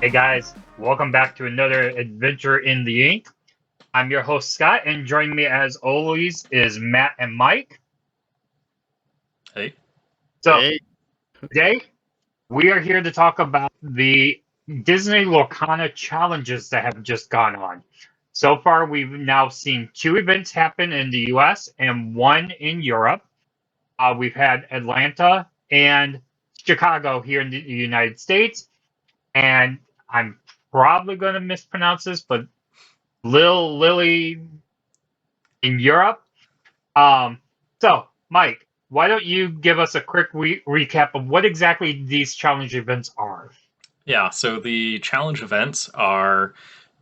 Hey guys, welcome back to another adventure in the ink. I'm your host Scott, and joining me as always is Matt and Mike. Hey. So today we are here to talk about the Disney Lorcana Challenges that have just gone on. So far, we've now seen 2 events happen in the US and 1 in Europe. We've had Atlanta and Chicago here in the United States, and I'm probably going to mispronounce this, but Lily in Europe. So, Mike, why don't you give us a quick recap of what exactly these challenge events are? Yeah, so the challenge events are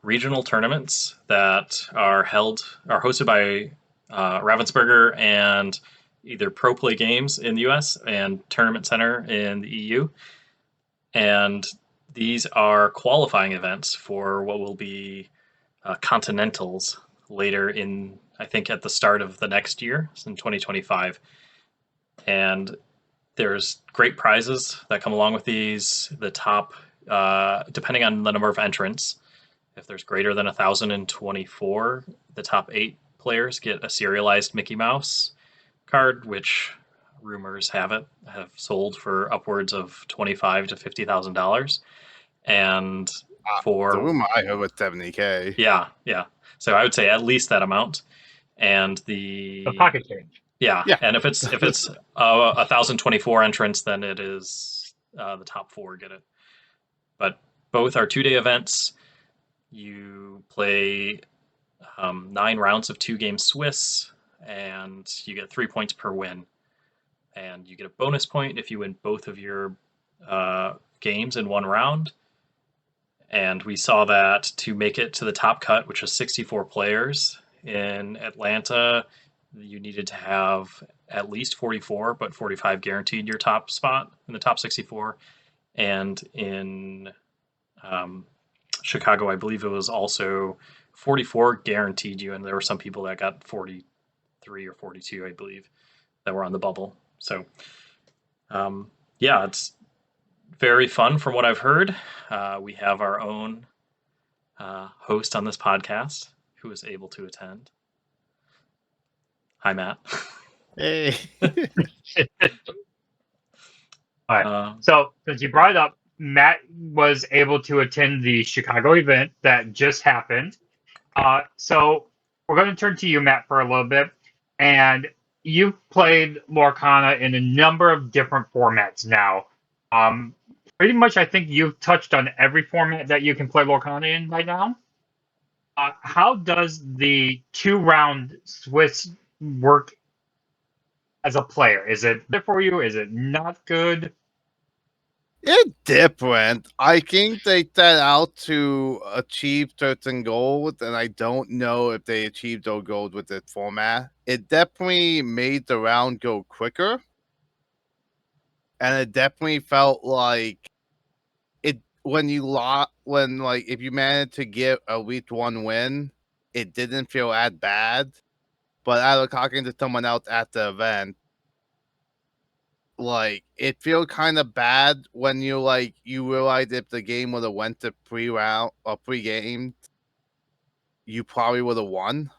regional tournaments that are hosted by Ravensburger and either Pro Play Games in the US and Tournament Center in the EU. And these are qualifying events for what will be Continentals later in, I think, at the start of the next year, in 2025. And there's great prizes that come along with these. The top, depending on the number of entrants, if there's greater than 1,024, the top 8 players get a serialized Mickey Mouse card, which rumors have sold for upwards of $25,000 to $50,000. And for the rumor I heard was $70,000. Yeah. So I would say at least that amount. And The pocket change. Yeah, and if it's 1,024 entrants, then it is the top 4 get it. But both are 2-day events. You play 9 rounds of 2-game Swiss, and you get 3 points per win. And you get a bonus point if you win both of your games in one round. And we saw that to make it to the top cut, which is 64 players in Atlanta, you needed to have at least 44, but 45 guaranteed your top spot in the top 64. And in Chicago, I believe it was also 44 guaranteed you, and there were some people that got 43 or 42, I believe, that were on the bubble. So, yeah, it's very fun from what I've heard. We have our own host on this podcast who is able to attend. Hi, Matt. Hey. All right. So, since you brought it up, Matt was able to attend the Chicago event that just happened. So, we're going to turn to you, Matt, for a little bit. And you've played Lorcana in a number of different formats now. Pretty much, I think you've touched on every format that you can play Lorcana in by now. How does the 2-round Swiss work as a player? Is it good for you? Is it not good? It's different. I think they set out to achieve certain goals, and I don't know if they achieved those goals with this format. It definitely made the round go quicker, and it definitely felt like it when if you managed to get at least one win, it didn't feel as bad. But I was talking to someone else at the event, it feels kind of bad when you realize if the game would have went to pre-round or pre-game, you probably would have won.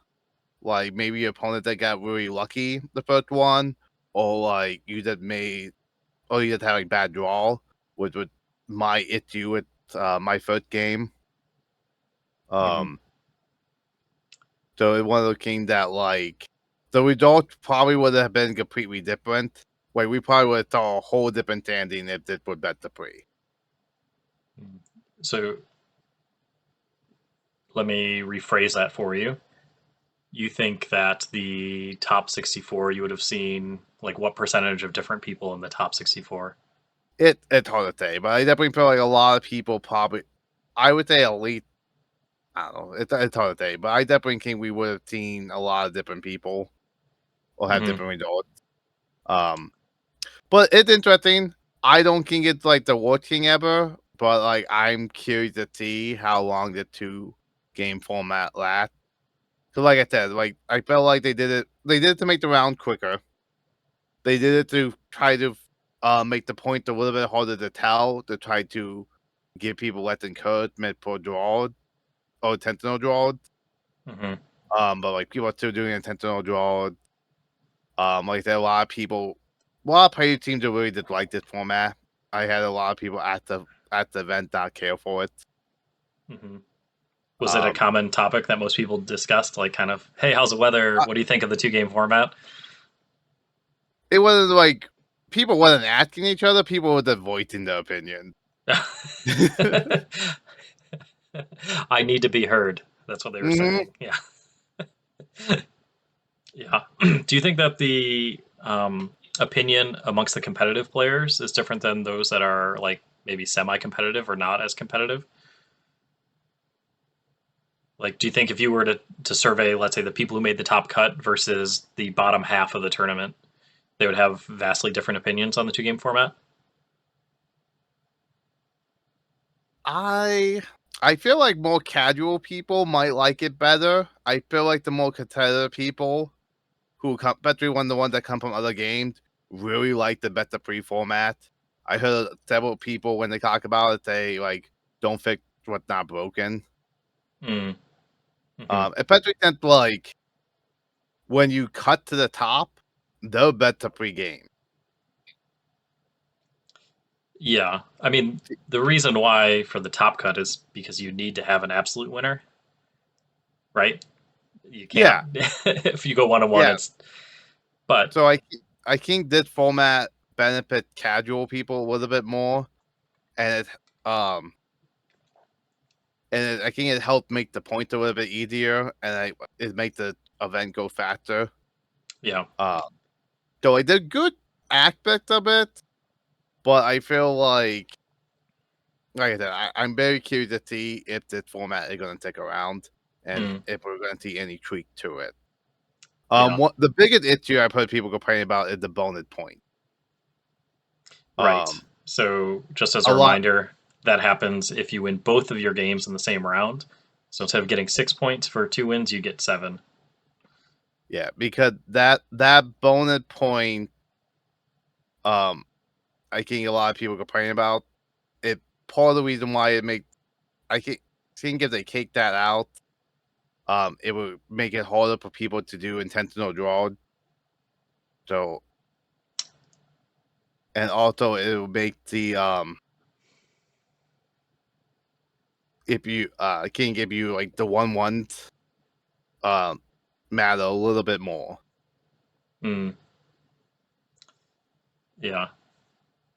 Like maybe your opponent that got really lucky the first one, or you just having bad draw, which was my issue with my first game. So it's one of those things that the result probably would have been completely different. We probably would have saw a whole different standing if this was bet the pre. So let me rephrase that for you. You think that the top 64, you would have seen what percentage of different people in the top 64? It's hard to say, but I definitely feel like a lot of people probably, I would say at least, I don't know, it's hard to say, but I definitely think we would have seen a lot of different people or have different results. But it's interesting. I don't think it's the worst thing ever, but I'm curious to see how long the 2-game format lasts. So like I said, like I felt like they did it to make the round quicker. They did it to try to make the point a little bit harder to tell, to try to give people less encouragement for draw or intentional draw. Hmm. But like people are still doing intentional draw. Like there are a lot of people, a lot of player teams that really did like this format. I had a lot of people at the event not care for it. Hmm. Was it a Um, common topic that most people discussed? Like, kind of, hey, how's the weather? uh, What do you think of the 2 game format? it wasn't like people wasn't asking each other; people were just voicing their opinion. I need to be heard. That's what they were Hmm. saying. Yeah. Yeah. Do you think that the opinion amongst the competitive players is different than those that are like maybe semi-competitive or not as competitive? Like, do you think if you were to survey, let's say, the people who made the top cut versus the bottom half of the tournament, they would have vastly different opinions on the 2 game format? I feel like more casual people might like it better. I feel like the more competitive people who come, especially the ones that come from other games, really like the better pre format. I heard several people when they talk about it, they like don't fix what's not broken. Mm. Hmm. Especially since like when you cut to the top, they're better pre game. Yeah. I mean, the reason why for the top cut is because you need to have an absolute winner, right? You can't Yeah, if you go 1-on-1. yeah. It's but So I think this format benefit casual people a little bit more, and um I think it helped make the point a little bit easier, and it make the event go faster. yeah. Uh, so I did good aspect of it, but I feel like I said, I'm very curious to see if this format is going to stick around and Mm, if we're going to see any tweak to it. yeah. What the biggest issue I've heard people complaining about is the bonus point. Right. So just as a A lot, reminder, that happens if you win both of your games in the same round. So instead of getting 6 points for 2 wins, you get 7. yeah, because that bonus point, um, I think a lot of people complain about it. Part of the reason why I think if they take that out, it would make it harder for people to do intentional draw. So, and also it will make the if you can give you like the 1-1s um matter a little bit more. Mm, yeah.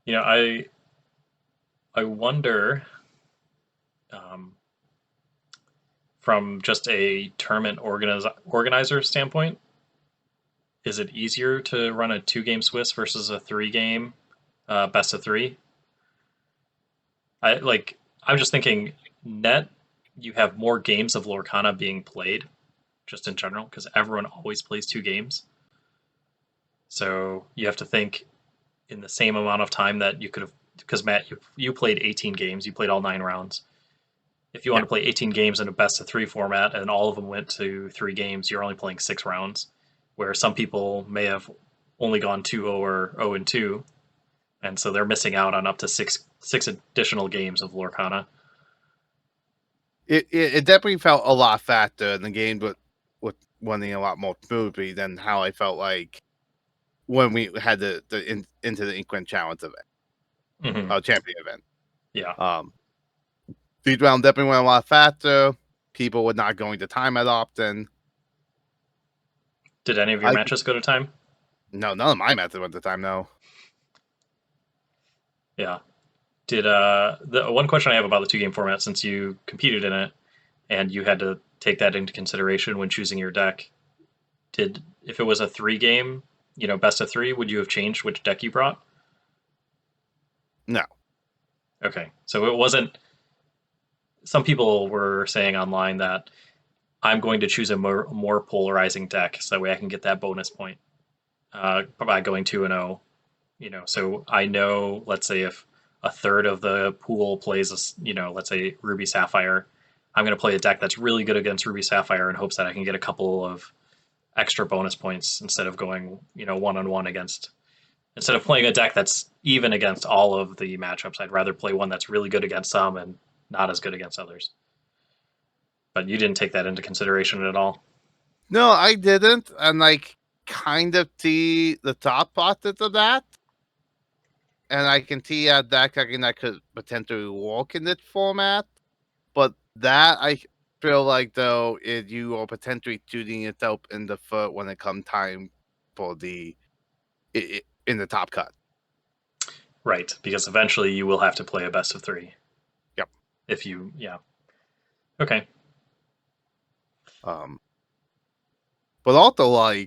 You know, I wonder um, from just a tournament organizer standpoint, is it easier to run a 2 game Swiss versus a 3 game best of 3? I'm just thinking net you have more games of Lorcana being played just in general because everyone always plays 2 games. So you have to think in the same amount of time that you could have, because Matt, you played 18 games, you played all 9 rounds. If you want Yeah, to play 18 games in a best of 3 format and all of them went to 3 games, you're only playing 6 rounds. Where some people may have only gone 2-0 or 0-2, and so they're missing out on up to six additional games of Lorcana. it definitely felt a lot faster in the game, but with running a lot more smoothly than how I felt like when we had into the Inkling Challenge event, Hmm. champion event. Yeah. Um, these round definitely went a lot faster. People were not going to time as often. Did any of your I matches go to time? No, none of my methods went to time. No. Yeah. Did the one question I have about the 2 game format, since you competed in it and you had to take that into consideration when choosing your deck, did if it was a 3 game, best of 3, would you have changed which deck you brought? No. Okay, so it wasn't. Some people were saying online that I'm going to choose a more polarizing deck so that way I can get that bonus point by going 2-0. So I know, let's say if a third of the pool plays, let's say Ruby Sapphire, I'm going to play a deck that's really good against Ruby Sapphire in hopes that I can get a couple of extra bonus points instead of going, one-on-one against. Instead of playing a deck that's even against all of the matchups, I'd rather play one that's really good against some and not as good against others. But you didn't take that into consideration at all. No, I didn't, and kind of see the thought process of that, and I can see a deck that could potentially work in this format. But that I feel like though is you are potentially shooting yourself in the foot when it comes time for the in the top cut. Right, because eventually you will have to play a best of 3. Yep. Yeah. Okay. But also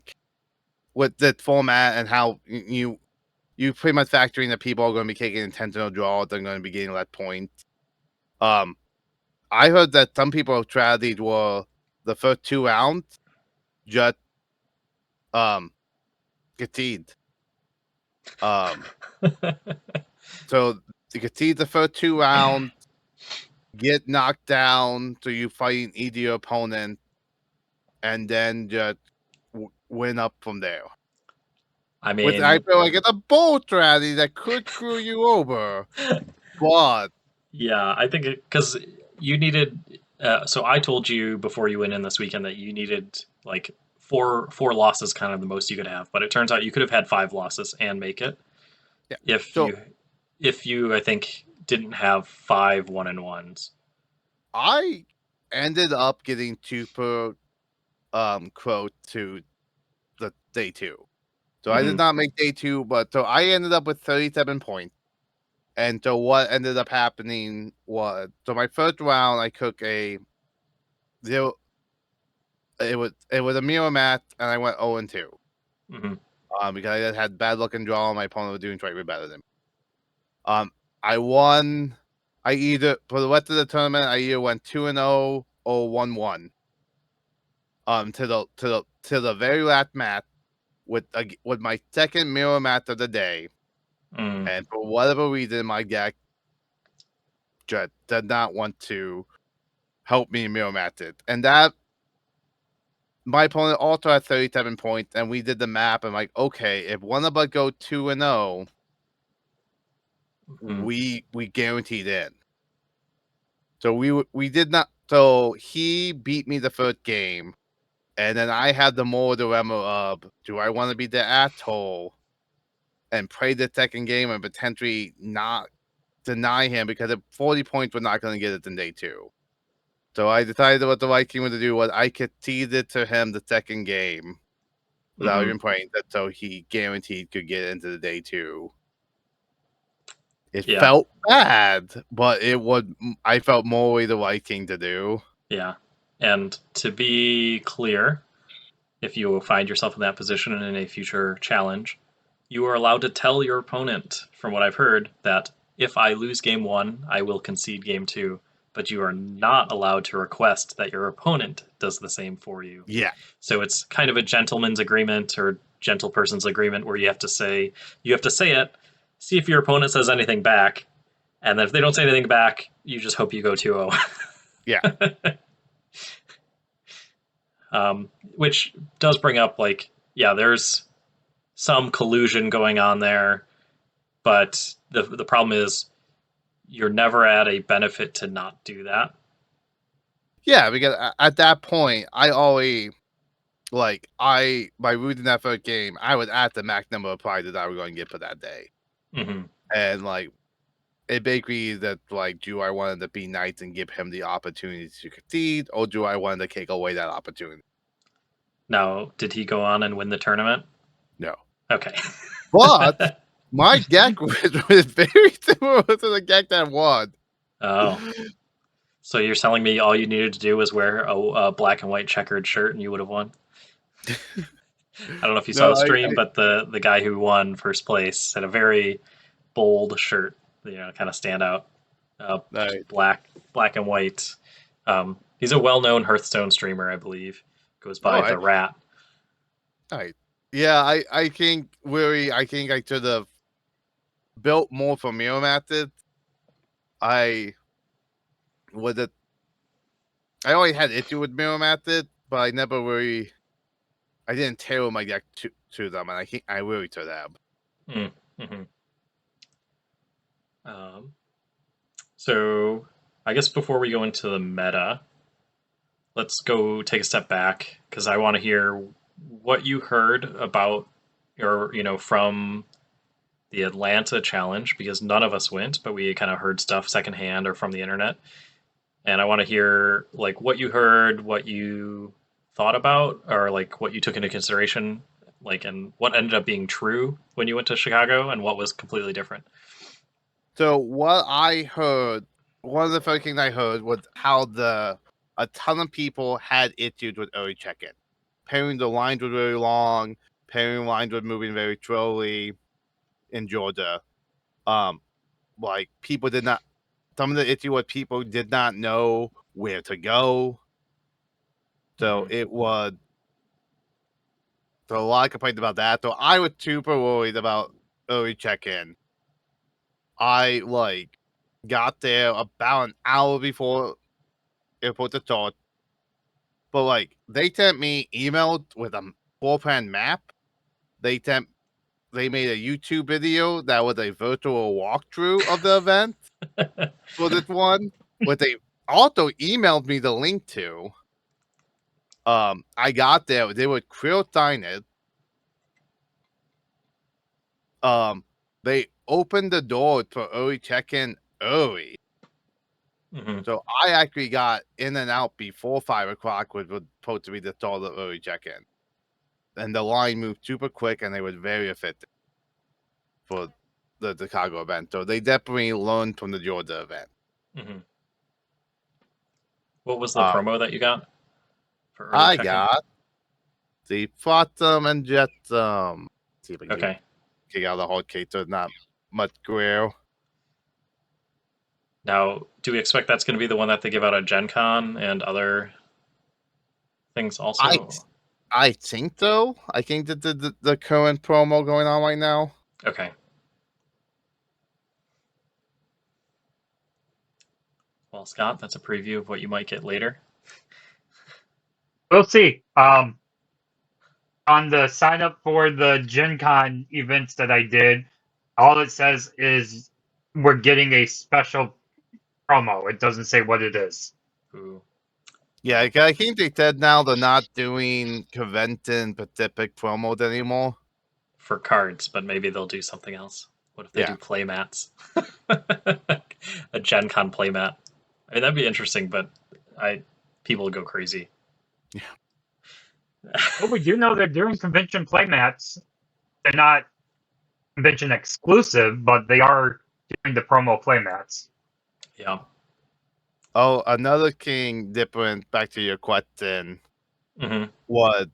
with the format and how you pretty much factoring that people are going to be taking intentional draws, they're going to be getting less points. I heard that some people's strategies were the first 2 rounds just concede. So you concede the first 2 rounds, get knocked down, so you fighting easier opponent, and then just win up from there. I Which I mean, feel like it's a bold strategy that could screw you over, but yeah, I think because you needed. So I told you before you went in this weekend that you needed like four losses, kind of the most you could have. But it turns out you could have had 5 losses and make it yeah. if So you I think didn't have 5 1-1s. I ended up getting super close to the day 2. So I did Mhm. not make day 2, but so I ended up with 37 points. And so what ended up happening was, so my first round I took a 0. It was a mirror match, and I went 0-2. Mhm. Because I had bad luck and draw, and my opponent was doing slightly better than me. I won. I either for the rest of the tournament, I either went 2-0 or 1-1. To the very last match with my second mirror match of the day, Mm. and for whatever reason, my deck just did not want to help me mirror match it, and that my opponent also had 37 points, and we did the map. I'm like, okay, if one of us go 2-0, Mhm. we guaranteed in. So we did not. So he beat me the first game, and then I had the moral dilemma of, do I want to be the asshole and play the second game and potentially not deny him, because at 40 points we're not going to get it in day 2. So I decided what the right thing was to do was I conceded to him the second game without Mhm. even playing that, so he guaranteed could get into the day 2. It Yeah. felt bad, but I felt morally the right thing to do. Yeah. And to be clear, if you find yourself in that position in a future challenge, you are allowed to tell your opponent, from what I've heard, that if I lose game 1, I will concede game 2, but you are not allowed to request that your opponent does the same for you. Yeah. So it's kind of a gentleman's agreement or gentle person's agreement where you have to say it, see if your opponent says anything back, and then if they don't say anything back, you just hope you go 2-0. Yeah. Which does bring up, there's some collusion going on there, but the problem is you're never at a benefit to not do that. Yeah, because at that point, I always by losing that first game, I was at the max number of prizes I was going to get for that day, Hmm. and it basically that do I want to be nice and give him the opportunity to concede, or do I want to take away that opportunity? Now, did he go on and win the tournament? No, Okay. but my deck was very similar to the deck that won. Oh, so you're telling me all you needed to do was wear a black and white checkered shirt and you would have won? I don't know if you saw No, the stream, but the guy who won first place had a very bold shirt, kind of stand out, I just black and white. He's a well-known Hearthstone streamer, I believe. Goes no, by the Rat. yeah, I think really, I think I should have built more for mirror matches. I would have I always had issue with mirror method, but I never really. I didn't tailor my deck to them, and I really to them. Mm-hmm. So I guess before we go into the meta, let's go take a step back because I want to hear what you heard about from the Atlanta challenge because none of us went, but we kind of heard stuff secondhand or from the internet. And I want to hear like what you heard, what you thought about, or like what you took into consideration, like and what ended up being true when you went to Chicago and what was completely different. So what I heard, one of the first things I heard was how a ton of people had issues with early check-in. Pairing the lines were very long. Pairing lines were moving very slowly in Georgia. Like people did not. Some of the issue was people did not know where to go. So it was. So a lot of complaints about that. So I was super worried about early check-in. I got there about an hour before it was supposed to start. But they sent me emailed with a floor plan map. They made a YouTube video that was a virtual walkthrough of the event for this one. What they also emailed me the link to. I got there. They would Krill sign it. They opened the door for early check-in early. Mm-hmm. So I actually got in and out before 5 o'clock, which was supposed to be the start of early check-in. And the line moved super quick, and they were very effective for the Chicago event. So they definitely learned from the Georgia event. Mm-hmm. What was the promo that you got for early I check-in? got the Flotsam and Jetsam. See if I can Okay. kick out the whole case. There's not much grill. Now, do we expect that's going to be the one that they give out at Gen Con and other things also? I think so. I think that the current promo going on right now. Okay. Well, Scott, that's a preview of what you might get later. We'll see. On the sign up for the Gen Con events that I did, all it says is we're getting a special promo. It doesn't say what it is. Ooh. Yeah, I think they said now they're not doing Convention Pacific promos anymore. For cards, but maybe they'll do something else. What if they do playmats? A Gen Con playmat. I mean, that'd be interesting, but people would go crazy. Yeah. Well, we do know they're doing convention playmats. They're not convention exclusive, but they are doing the promo playmats. Yeah. Oh, another thing different, back to your question, was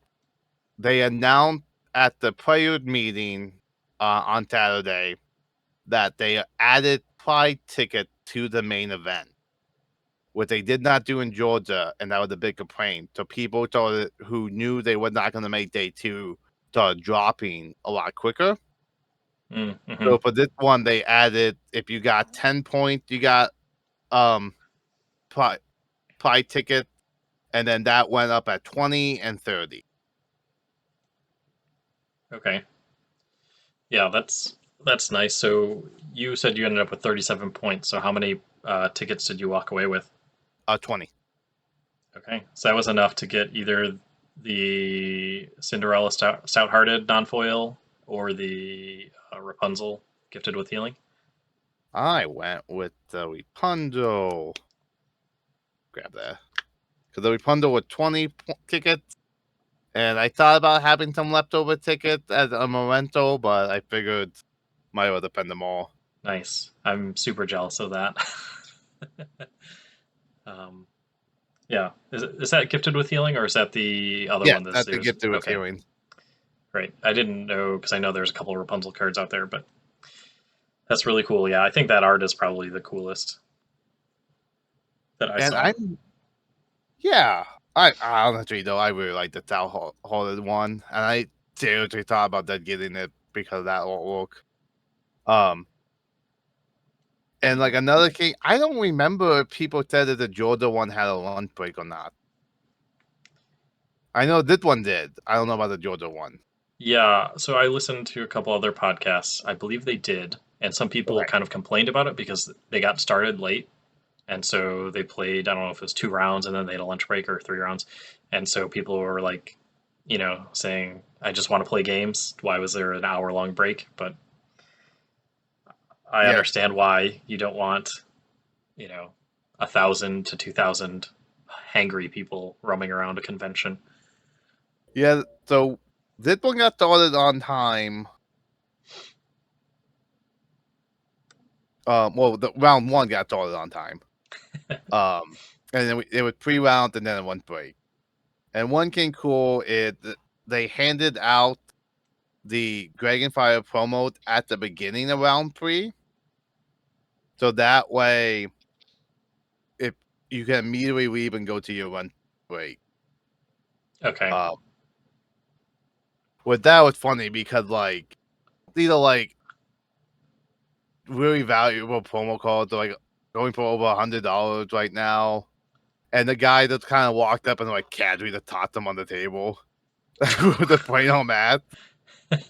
they announced at the Prelude meeting on Saturday that they added Pride ticket to the main event, what they did not do in Georgia, and that was a big complaint. So people who knew they were not going to make day 2 started dropping a lot quicker. Mm-hmm. So for this one, they added, if you got 10 points, you got Pride ticket, and then that went up at 20 and 30. Okay. Yeah, that's nice. So you said you ended up with 37 points. So how many tickets did you walk away with? 20. Okay, so that was enough to get either the Cinderella Stout-Hearted non-foil or the Rapunzel Gifted with Healing. I went with the Rapunzel. Grab that. Because the Rapunzel with 20 tickets. And I thought about having some leftover tickets as a memento, but I figured might well depend them all. Nice. I'm super jealous of that. Yeah. Is that Gifted with Healing or is that the other one? That's the Gifted with Healing. Great. I didn't know because I know there's a couple of Rapunzel cards out there, but that's really cool. Yeah, I think that art is probably the coolest that I saw. I honestly though I really like the Stout-Hearted one, and I seriously thought about that getting it because of that artwork. And like another king, I don't remember if people said that the Georgia one had a lunch break or not. I know this one did. I don't know about the Georgia one. Yeah, so I listened to a couple other podcasts. I believe they did, and some people Okay. kind of complained about it because they got started late, and so they played. I don't know if it was 2 rounds, and then they had a lunch break, or 3 rounds, and so people were like, saying, "I just want to play games. Why was there an hour-long break?" But I Yeah. understand why you don't want, 1,000 to 2,000 hangry people roaming around a convention. Yeah, so this one got started on time. Well, the round one got started on time. And then it was 3 rounds and then a lunch break. And one thing cool is they handed out the Dragonfire promo at the beginning of round 3. So that way, if you can immediately leave and go to your lunch break. Okay. But that was funny because like these are like really valuable promo codes. They're like going for over $100 right now. And the guy just kind of walked up and like casually just tossed them on the table with the plain old math. It's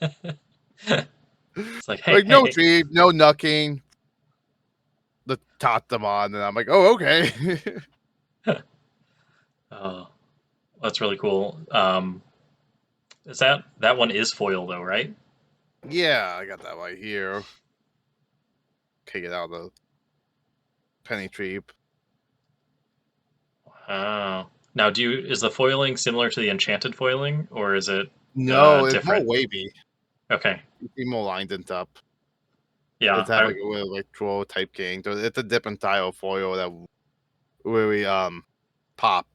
like, hey, Like hey, no hey. tree, no knucking. The tossed them on, and I'm like, oh okay. Oh, that's really cool. Is that one is foil though, right? Yeah, I got that right here. Take it out of the penny tree. Oh. Now, is the foiling similar to the enchanted foiling, or is it No, it's more different? wavy. Okay. You see more lines and stuff. Yeah. It's have like a little electro type game. So it's a different style of foil that really popped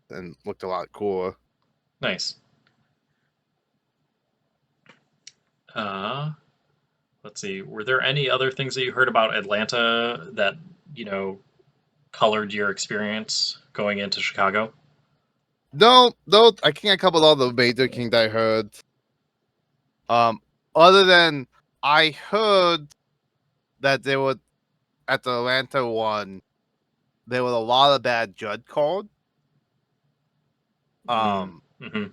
and looked a lot cooler. Nice. Let's see. Were there any other things that you heard about Atlanta that colored your experience going into Chicago? No, I think I covered all the major things I heard. Other than I heard that there were at the Atlanta one, there was a lot of bad judge calls. Mm-hmm.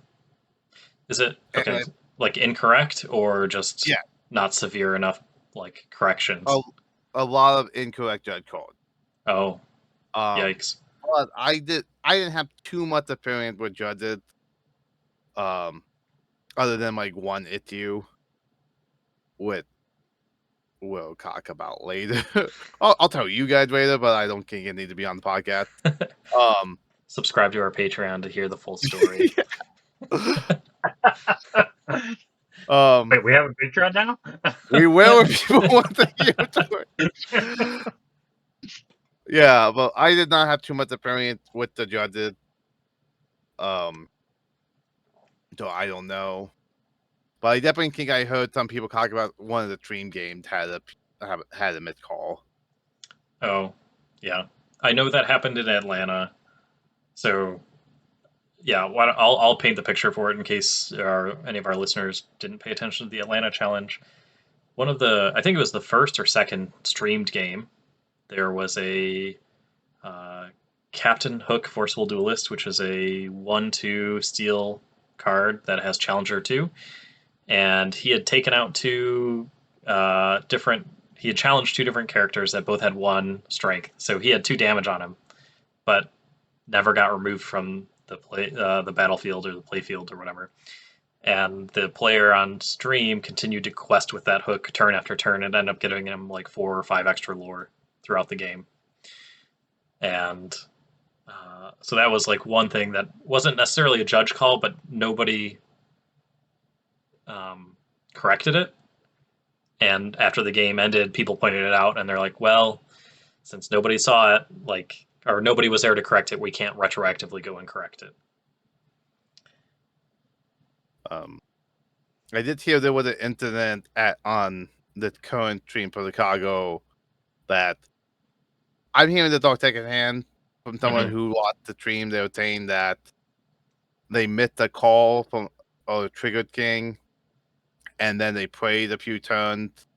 Is it okay? And Like incorrect or just yeah, not severe enough, like corrections? a lot of incorrect judge calls. Oh, Um, yikes. but I didn't have too much experience with judges. Other than like one issue with we'll talk about later. I'll tell you guys later, but I don't think it needs to be on the podcast. Subscribe to our Patreon to hear the full story. Wait, we have a Patreon now? We will if people want to hear it. Yeah, but I did not have too much experience with the judges. So I don't know. But I definitely think I heard some people talk about one of the dream games had a missed call. Oh, yeah. I know that happened in Atlanta. So, yeah, I'll paint the picture for it in case any of our listeners didn't pay attention to the Atlanta challenge. I think it was the first or second streamed game. There was a Captain Hook Forceful Duelist, which is a 1/2 steel card that has Challenger 2. And he had taken out he had challenged 2 different characters that both had 1 strength. So he had 2 damage on him, but never got removed from the battlefield or the playfield or whatever. And the player on stream continued to quest with that hook turn after turn and ended up giving him like 4 or 5 extra lore throughout the game. And so that was like one thing that wasn't necessarily a judge call, but nobody corrected it. And after the game ended, people pointed it out, and they're like, "Well, since nobody saw it, or nobody was there to correct it, we can't retroactively go and correct it." I did hear there was an incident on the current stream for Chicago that I'm hearing the dog second hand from someone who watched the stream. They were saying that they missed a call from a triggered king, and then they prayed a few turns,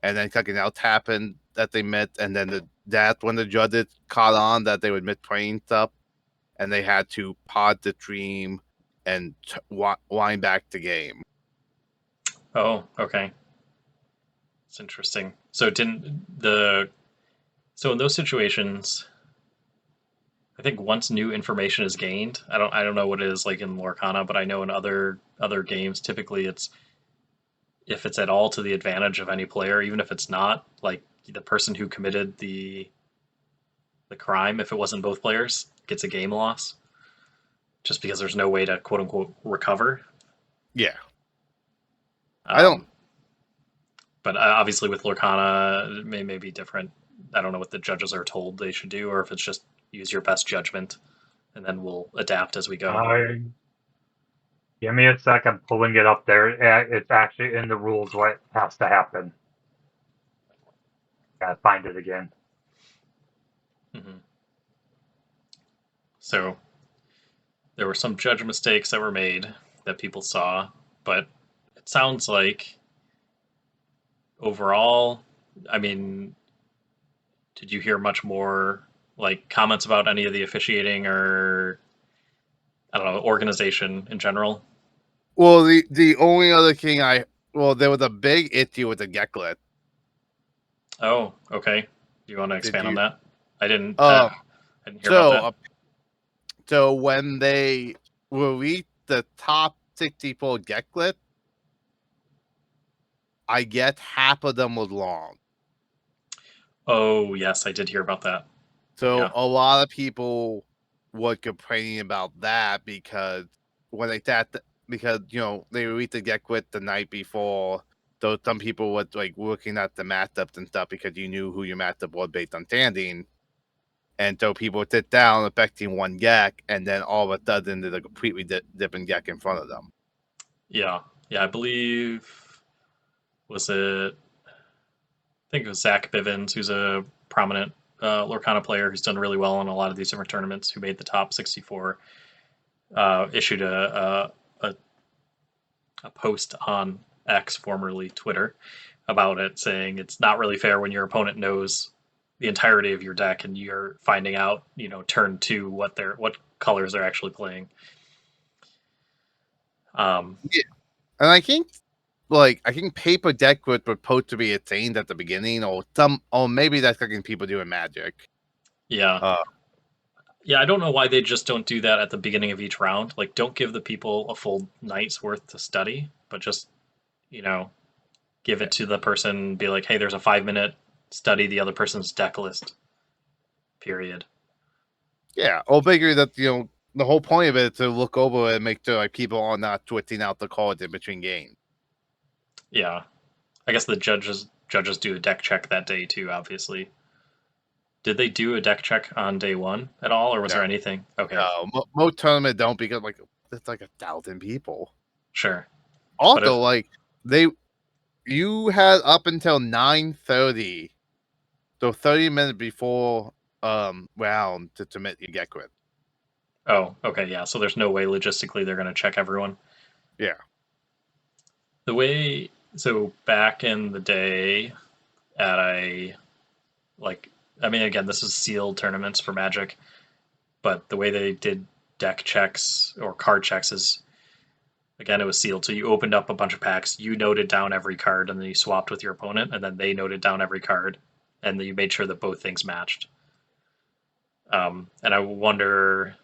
and then something else happened, that they met, and then that when the judges caught on that they would admit playing stuff, and they had to pause the stream and wind back the game. Oh, okay. It's interesting. So in those situations, I think once new information is gained, I don't know what it is like in Lorcana, but I know in other games, typically it's if it's at all to the advantage of any player, even if it's not, like the person who committed the crime, if it wasn't both players, gets a game loss. Just because there's no way to quote unquote recover. Yeah. I don't. But obviously with Lorcana, it may be different. I don't know what the judges are told they should do, or if it's just use your best judgment, and then we'll adapt as we go. Give me a second, pulling it up there. It's actually in the rules what has to happen. Gotta find it again. Mm-hmm. So there were some judge mistakes that were made that people saw, but it sounds like overall, I mean, did you hear much more like comments about any of the officiating or I don't know, organization in general? Well, the only other thing there was a big issue with the Geklet. Oh, okay. Do you want to expand on that? I didn't hear about that. So when they released the top 64 Geklet, I get half of them was wrong. Oh, yes, I did hear about that. So Yeah. a lot of people were complaining about that because when they because they released the Geklet the night before, so some people were like looking at the matchups and stuff because you knew who your matchup was based on standing. And so people would sit down affecting one Gek, and then all of a sudden there's a completely different Gek in front of them. Yeah. Yeah, I believe I think it was Zach Bivens, who's a prominent Lorcana player who's done really well in a lot of these different tournaments, who made the top 64, issued a post on X, formerly Twitter, about it, saying it's not really fair when your opponent knows the entirety of your deck and you're finding out, turn 2 what colors they're actually playing. Yeah. And I think paper deck was supposed to be a thing at the beginning, or maybe that's like people doing Magic. Yeah. Yeah, I don't know why they just don't do that at the beginning of each round. Like, don't give the people a full night's worth to study, but just, give it to the person, be like, hey, there's a 5-minute study the other person's deck list. Period. Yeah, or figure that the whole point of it is to look over and make sure like people are not twitching out the cards in between games. Yeah, I guess the judges do a deck check that day too. Obviously, did they do a deck check on day one at all, or was there anything? Okay, no, most tournaments don't because it's like 1,000 people. Sure. Also, you had up until 9:30, so 30 minutes before round to submit your get quit. Oh, okay, yeah. So there's no way logistically they're going to check everyone. Yeah. So back in the day, again, this is sealed tournaments for Magic, but the way they did deck checks or card checks is, again, it was sealed. So you opened up a bunch of packs, you noted down every card, and then you swapped with your opponent, and then they noted down every card, and then you made sure that both things matched. And I wonder,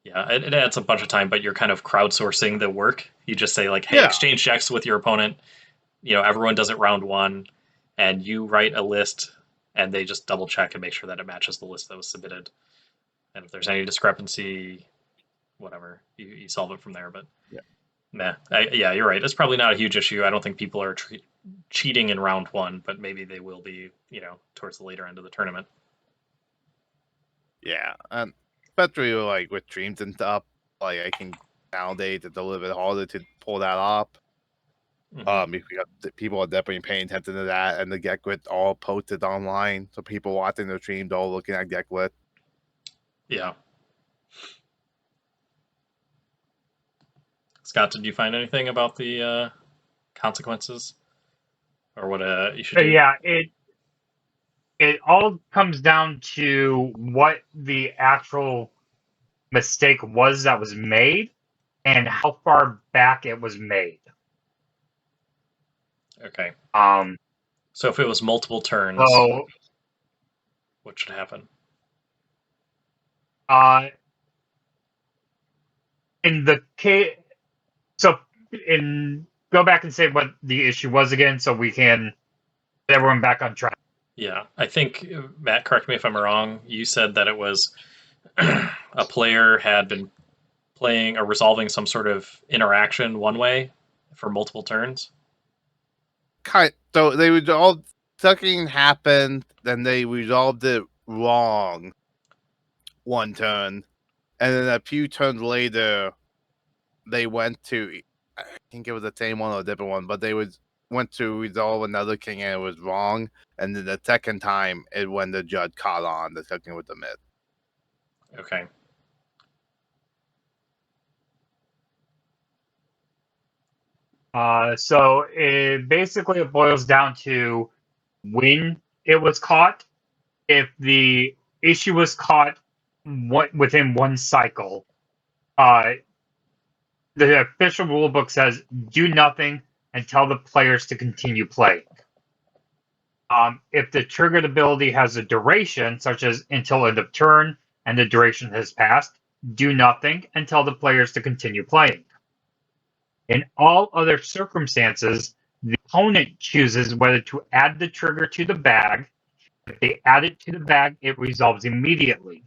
yeah, it adds a bunch of time, but you're kind of crowdsourcing the work. You just say like, hey, exchange checks with your opponent. Everyone does it round one, and you write a list, and they just double check and make sure that it matches the list that was submitted. And if there's any discrepancy, whatever, you solve it from there. But yeah, you're right. It's probably not a huge issue. I don't think people are cheating in round one, but maybe they will be, towards the later end of the tournament. Yeah, and especially like with streams and stuff, like I think nowadays it's a little bit harder to pull that off. If people are definitely paying attention to that, and the get quit all posted online, so people watching the streams all looking at get quit. Yeah. Scott, did you find anything about the consequences? or what you should do? Yeah, it all comes down to what the actual mistake was that was made and how far back it was made. Okay. Um, So if it was multiple turns, so what should happen? In the case, so in go back and say what the issue was again, so we can get everyone back on track. Yeah, I think, Matt, correct me if I'm wrong, you said that it was a player had been playing or resolving some sort of interaction one way for multiple turns. So they would all something happened, then they resolved it wrong one turn, and then a few turns later, they went to, I think it was the same one or a different one, but they went to resolve another king and it was wrong, and then the second time it when the judge caught on the second with the myth. Okay. So it basically it boils down to when it was caught. If the issue was caught within one cycle, the official rulebook says do nothing and tell the players to continue playing. If the triggered ability has a duration, such as until end of turn and the duration has passed, do nothing and tell the players to continue playing. In all other circumstances, the opponent chooses whether to add the trigger to the bag. If they add it to the bag, it resolves immediately.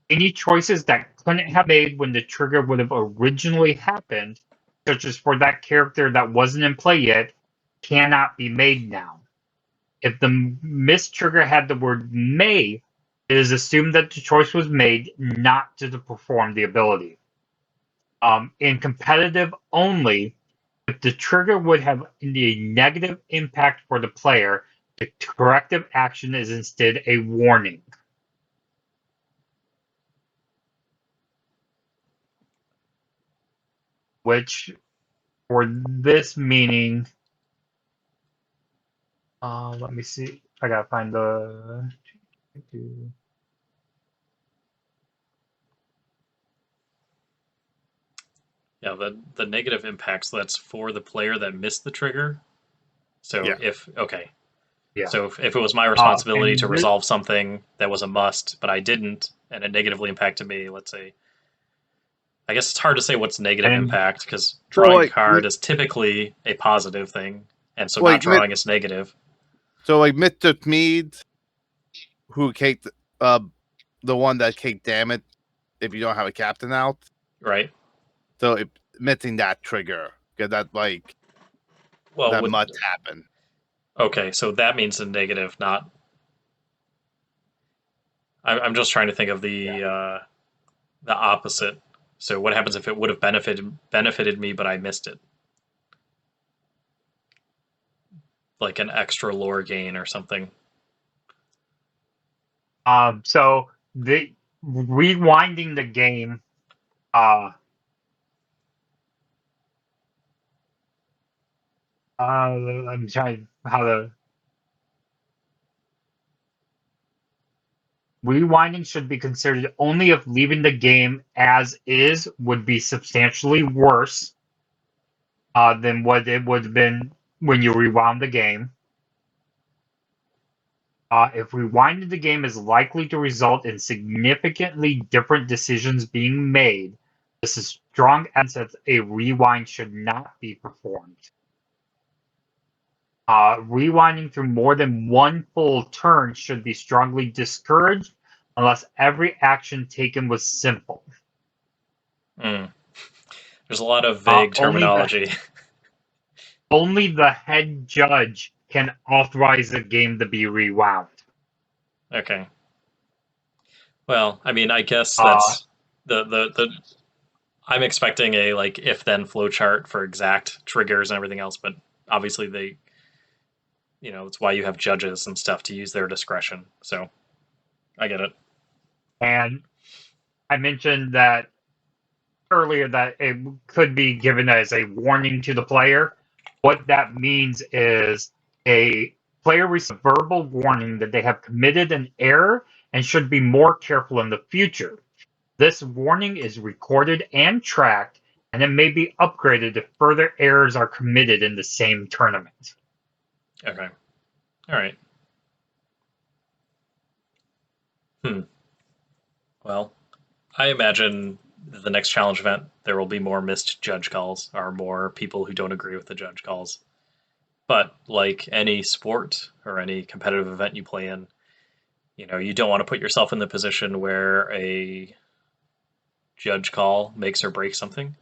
Any choices that couldn't have made when the trigger would have originally happened, such as for that character that wasn't in play yet, cannot be made now. If the missed trigger had the word may, it is assumed that the choice was made not to perform the ability. In competitive only, if the trigger would have a negative impact for the player, the corrective action is instead a warning. Which, for this meaning, let me see. I gotta find the. Yeah, the negative impact, so that's for the player that missed the trigger. So Yeah. Yeah. So if it was my responsibility to and resolve something that was a must, but I didn't, and it negatively impacted me, let's say, I guess it's hard to say what's negative And impact because So, drawing a like, card is typically a positive thing, and so Like, not drawing is negative. So like Mr. Mead, who caked the one that caked damage if you don't have a captain out. Right. So missing that trigger because that Well, that must happen. okay, so that means a negative, not. I'm just trying to think of the opposite. So what happens if it would have benefited me, but I missed it? Like an extra lore gain or something. so the rewinding the game, I'm trying how to. Rewinding should be considered only if leaving the game as is would be substantially worse than what it would have been when you rewound the game. If rewinding the game is likely to result in significantly different decisions being made, this is strong evidence that a rewind should not be performed. Rewinding through more than one full turn should be strongly discouraged unless every action taken was simple. Mm. There's a lot of vague terminology. Only the head judge can authorize the game to be rewound. Okay. Well, I mean, I guess that's the I'm expecting a like if then flowchart for exact triggers and everything else, but obviously they, it's why you have judges and stuff to use their discretion. So I get it. And I mentioned that earlier that it could be given as a warning to the player. What that means is a player receives a verbal warning that they have committed an error and should be more careful in the future. This warning is recorded and tracked, and it may be upgraded if further errors are committed in the same tournament. Okay. All right. Well, I imagine the next challenge event there will be more missed judge calls or more people who don't agree with the judge calls. But like any sport or any competitive event you play in, you don't want to put yourself in the position where a judge call makes or breaks something,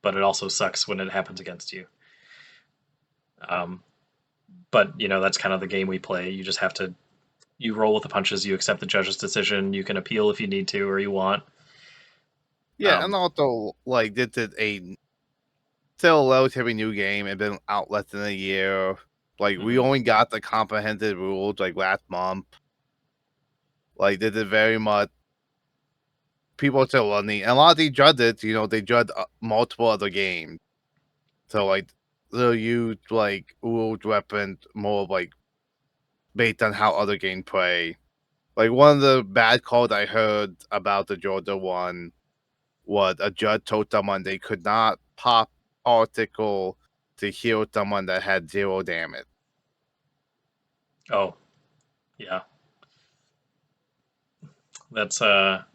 but it also sucks when it happens against you. But that's kind of the game we play. You just have to you roll with the punches. You accept the judge's decision. You can appeal if you need to or you want. Yeah, and also this is a still a relatively new game. It's been out less than a year. We only got the comprehensive rules last month. This is very much people are still learning. And a lot of these judges, they judge multiple other games. So they'll use rules weapons more based on how other games play. One of the bad calls I heard about the Georgia one was a judge told someone they could not pop particle to heal someone that had 0 damage. Oh, yeah. That's yeah.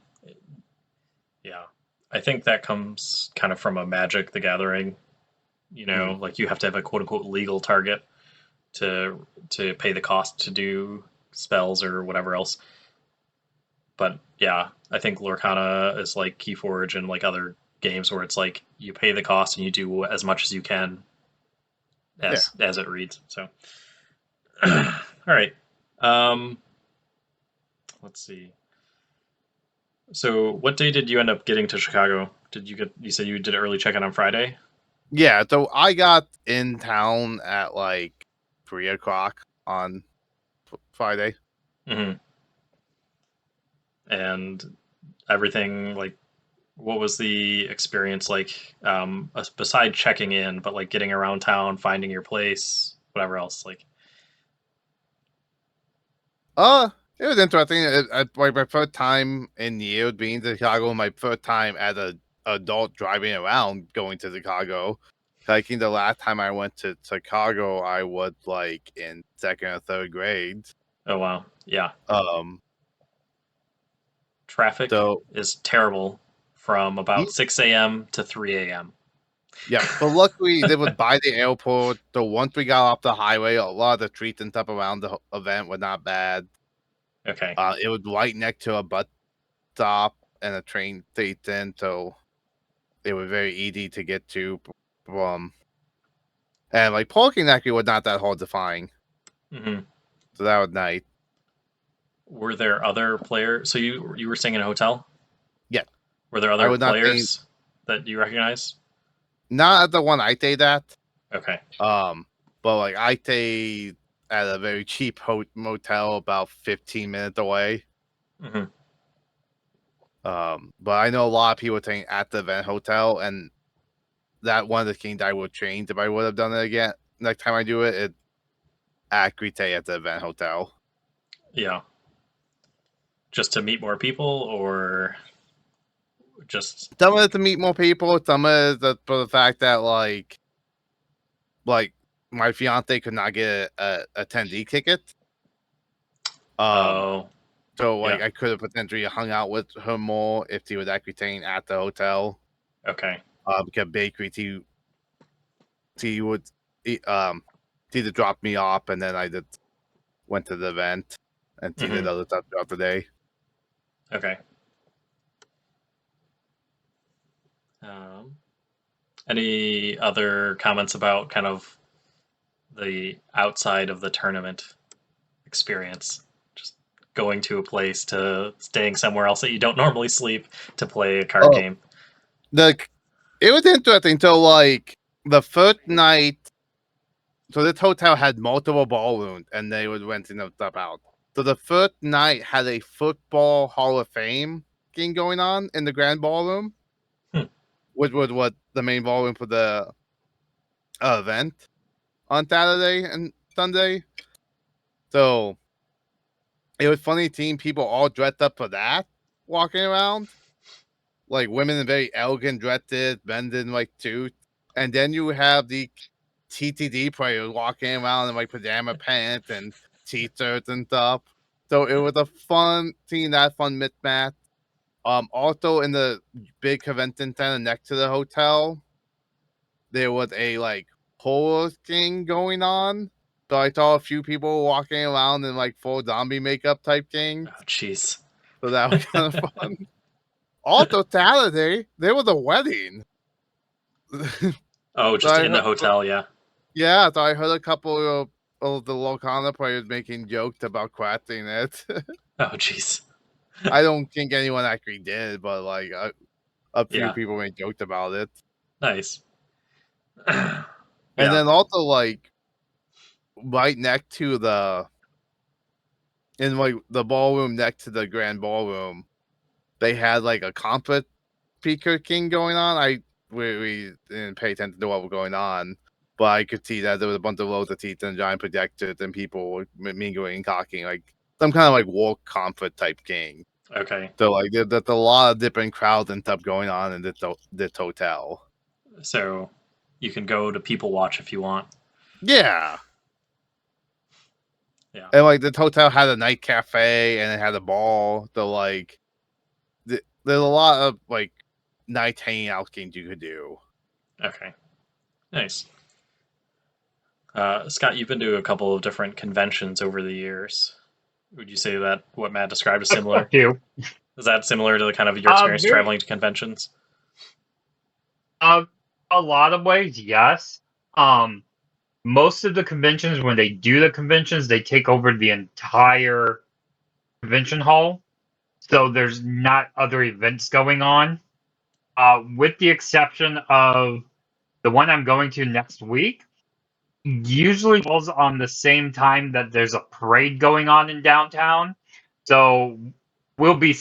I think that comes kind of from a Magic the Gathering. You have to have a quote unquote legal target to pay the cost to do spells or whatever else. But yeah, I think Lorcana is like Keyforge and like other games where it's like you pay the cost and you do as much as you can as it reads. So all right. Let's see. So what day did you end up getting to Chicago? You said you did early check-in on Friday? Yeah, so I got in town at 3:00 on Friday. Mm-hmm. And everything, what was the experience like, beside checking in, but getting around town, finding your place, whatever else? It was interesting. My first time in years being to Chicago, my first time as an adult driving around going to Chicago. I think the last time I went to Chicago, I was in 2nd or 3rd grade. Oh wow, yeah. Um, Traffic so is terrible from about 6 a.m. to 3 a.m. yeah, but luckily they was by the airport. So once we got off the highway, a lot of the streets and stuff around the event were not bad. Okay. It was right next to a bus stop and a train station, so it was very easy to get to from. And parking actually was not that hard to find. Mm-hmm. So that was nice. Were there other players? So you were staying in a hotel? Yeah. Were there other players that you recognize? Not at the one I stayed at. Okay. But I stayed at a very cheap motel about 15 minutes away. Mm-hmm. But I know a lot of people staying at the event hotel, and that one of the things I would change if I would have done it again next time I do it. It actually stay at the event hotel. Yeah. Just to meet more people, or just some of it to meet more people, some of it for the fact that my fiance could not get a attendee ticket. So I could have potentially hung out with her more if she was actually staying at the hotel. Okay. Because Bakery she would she just dropped me off and then I just went to the event and she did other stuff throughout the day. Okay. Any other comments about kind of the outside of the tournament experience? Just going to a place to staying somewhere else that you don't normally sleep to play a card game. It was interesting. So the first night, so this hotel had multiple ballrooms and they would renting them stuff out. So the first night had a football Hall of Fame game going on in the grand ballroom, which was what the main ballroom for the event on Saturday Sunday. So it was funny seeing people all dressed up for that, walking around. Like women in very elegant dresses, men in like suits. And then you have the TTD players walking around in like pajama pants and t-shirts and stuff. So it was a fun seeing that fun mismatch. Also in the big convention center next to the hotel, there was a like horror thing going on. So I saw a few people walking around in like full zombie makeup type things. Oh, jeez. So that was kind of fun. Also Saturday, there was a wedding. Oh, So just I in the heard, hotel, yeah. yeah, so I heard a couple of the Lorcana players making jokes about crafting it. Oh, jeez. I don't think anyone actually did, but like a few Yeah, people made jokes about it. nice. And Yeah. then also like right next to the in like the ballroom next to the grand ballroom, they had like a conference speaker king going on. We didn't pay attention to what was going on, but I could see that there was a bunch of loads of teeth and giant projectors and people were mingling and talking like some kind of like war conference type game. Okay. So like there's a lot of different crowds and stuff going on in this hotel. So you can go to people watch if you want. Yeah. Yeah. And like this hotel had a night cafe and it had a ball. So like there's a lot of like night hanging out games you could do. Okay. Nice. Scott, you've been to a couple of different conventions over the years. Would you say that what Matt described is A similar? few. Is that similar to the kind of your experience Very, traveling to conventions? uh, a lot of ways, yes. Um, most of the conventions, when they do the conventions, they take over the entire convention hall. So there's not other events going on. With the exception of the one I'm going to next week, usually falls on the same time that there's a parade going on in downtown. So we'll be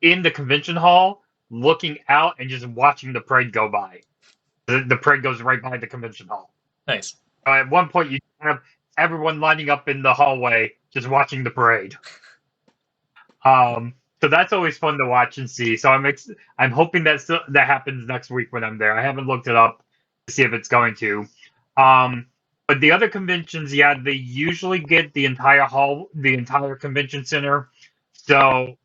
in the convention hall looking out and just watching the parade go by. The parade goes right by the convention hall. Nice. At one point, you have everyone lining up in the hallway just watching the parade. So that's always fun to watch and see. So I'm hoping that happens next week when I'm there. I haven't looked it up to see if it's going to. But the other conventions, yeah, they usually get the entire hall, the entire convention center. So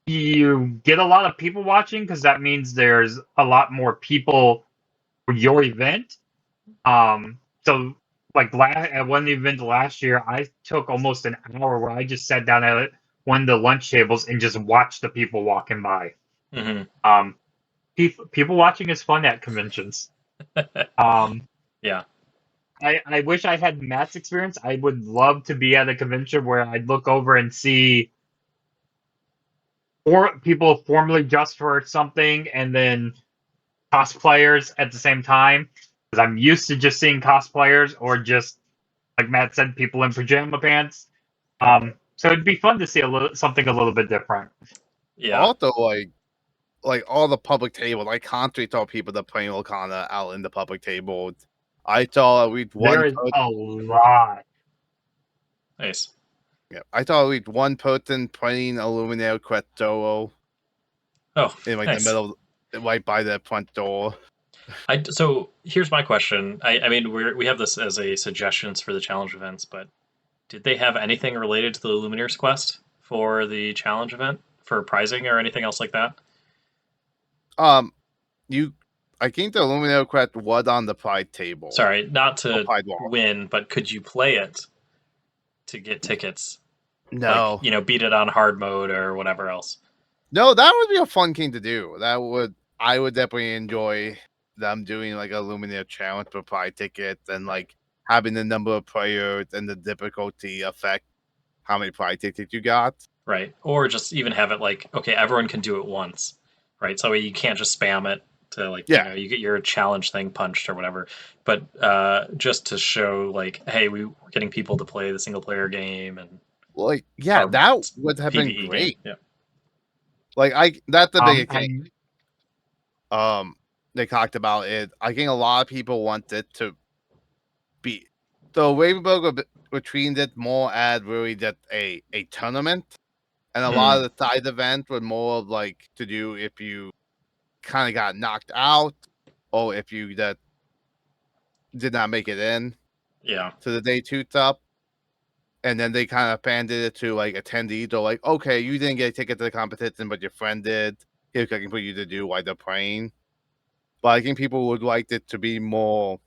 you get a lot of people watching because that means there's a lot more people for your event. So like at one event last year, I took almost an hour where I just sat down at one of the lunch tables and just watched the people walking by. Hmm. People watching is fun at conventions. Um, Yeah. I wish I had Matt's experience. I would love to be at a convention where I'd look over and see people formally dressed for something and then cosplayers at the same time. Because I'm used to just seeing cosplayers or just, like Matt said, people in pajama pants. So it'd be fun to see something a little bit different. Yeah. Also like all the public tables, I constantly saw people that playing Lorcana out in the public tables. I saw at least There one is a lot. Nice. yeah, I saw at least one person playing Illuminator Quest solo Oh, in like nice. the middle, right by the front door. So here's my question. I mean, we have this as a suggestions for the challenge events, but did they have anything related to the Lumineers quest for the challenge event for prizing or anything else like that? You, I think the Illuminator Quest was on the pride table. Sorry, not to Pride wall. win, but could you play it to get tickets? No, Like, beat it on hard mode or whatever else. no, that would be a fun thing to do. I would definitely enjoy them doing like a Illuminator challenge for pride tickets and like having the number of players and the difficulty affect how many pride tickets you got. Right. Or just even have it like, okay, everyone can do it once. Right. So you can't just spam it to like, Yeah. you get your challenge thing punched or whatever. But just to show like, hey, we're getting people to play the single player game and Like, yeah, or that would have been PvE great. game. Like that's the biggest I thing. They talked about it. I think a lot of people want it to be so Ravenburg we're treating it more as really just a tournament, and a Hmm. lot of the side events were more of like to do if you kind of got knocked out or if you that did not make it in Yeah. to the day 2 top. And then they kind of banded it to like attendees or like, okay, you didn't get a ticket to the competition, but your friend did. Here's what I can put you to do while they're playing. But I think people would like it to be more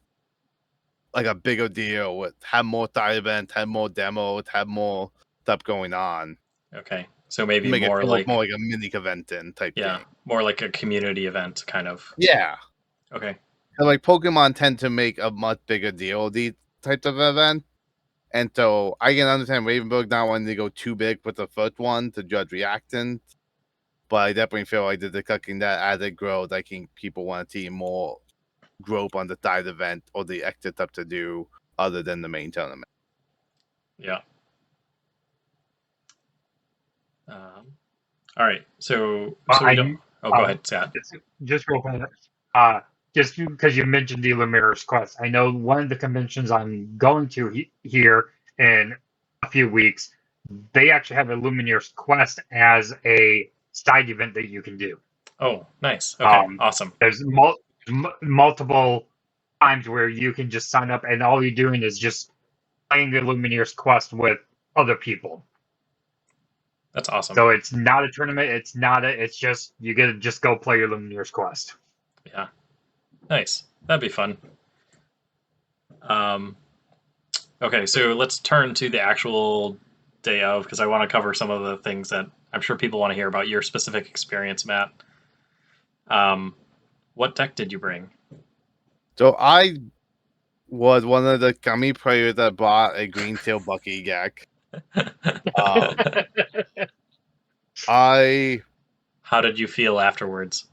like a bigger deal with have more side events, have more demos, have more stuff going on. Okay. So maybe Make it more feel like, more like a mini convention type yeah, game. more like a community event kind of. Yeah. Okay. And like Pokemon tend to make a much bigger deal of these types of events. And so I can understand Ravenberg not wanting to go too big with the first one to judge reactions. But I definitely feel like the cooking that as it grows, I think people want to see more growth on the side event or the extra stuff to do other than the main tournament. Yeah. All right. So we don't. Oh, go ahead, Scott. Just real quick, just because you mentioned the Lumineers Quest, I know one of the conventions I'm going to here in a few weeks, they actually have a Lumineers Quest as a side event that you can do. Oh, nice. Okay, awesome. There's multiple times where you can just sign up, and all you're doing is just playing the Lumineers Quest with other people. That's awesome. So it's not a tournament. It's just you get to just go play your Lumineers Quest. Yeah, nice. That'd be fun. Okay, so let's turn to the actual day of because I want to cover some of the things that I'm sure people want to hear about your specific experience, Matt. What deck did you bring? So I was one of the gummy players that bought a green tail Bucky deck. How did you feel afterwards?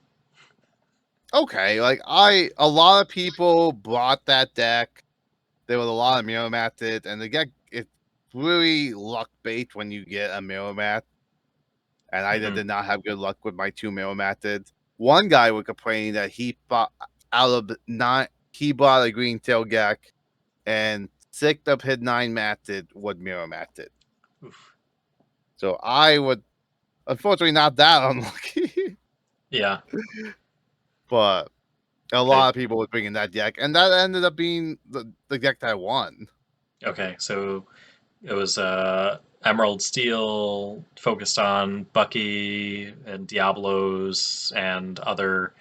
Okay, like a lot of people bought that deck. There was a lot of mirror matches, and the deck it's really luck based when you get a mirror match. And I did not have good luck with my 2 mirror matches. One guy was complaining that he bought he bought a green tail deck, and 6 of his 9 matches would mirror matches. Oof. So I would, unfortunately, not that unlucky. Yeah. But a lot of people were bringing that deck, and that ended up being the deck that won. Okay, so it was Emerald Steel focused on Bucky and Diablos and other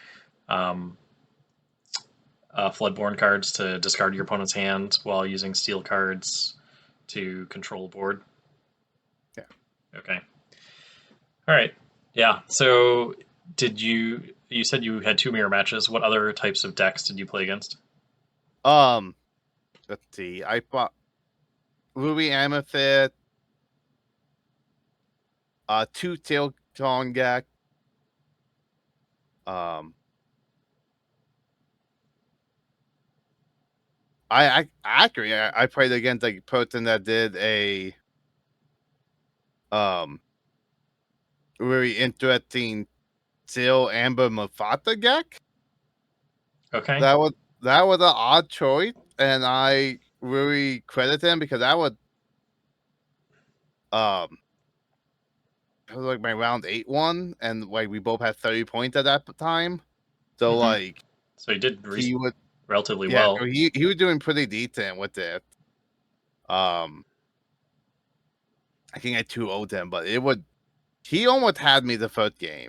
Floodborn cards to discard your opponent's hand while using steel cards to control board. Yeah. Okay. All right. Yeah. So you said you had 2 mirror matches. What other types of decks did you play against? Let's see. I bought Ruby Amethyst, 2 Tail Tong deck. I actually I played against a person that did a really interesting Seal Amber Mafata deck. Okay. That was an odd choice, and I really credit him because that was it was like my round 8 one, and like we both had 30 points at that time. So like so he did relatively yeah, well. so he was doing pretty decent with it. I think I 2-0'd him, but he almost had me the first game.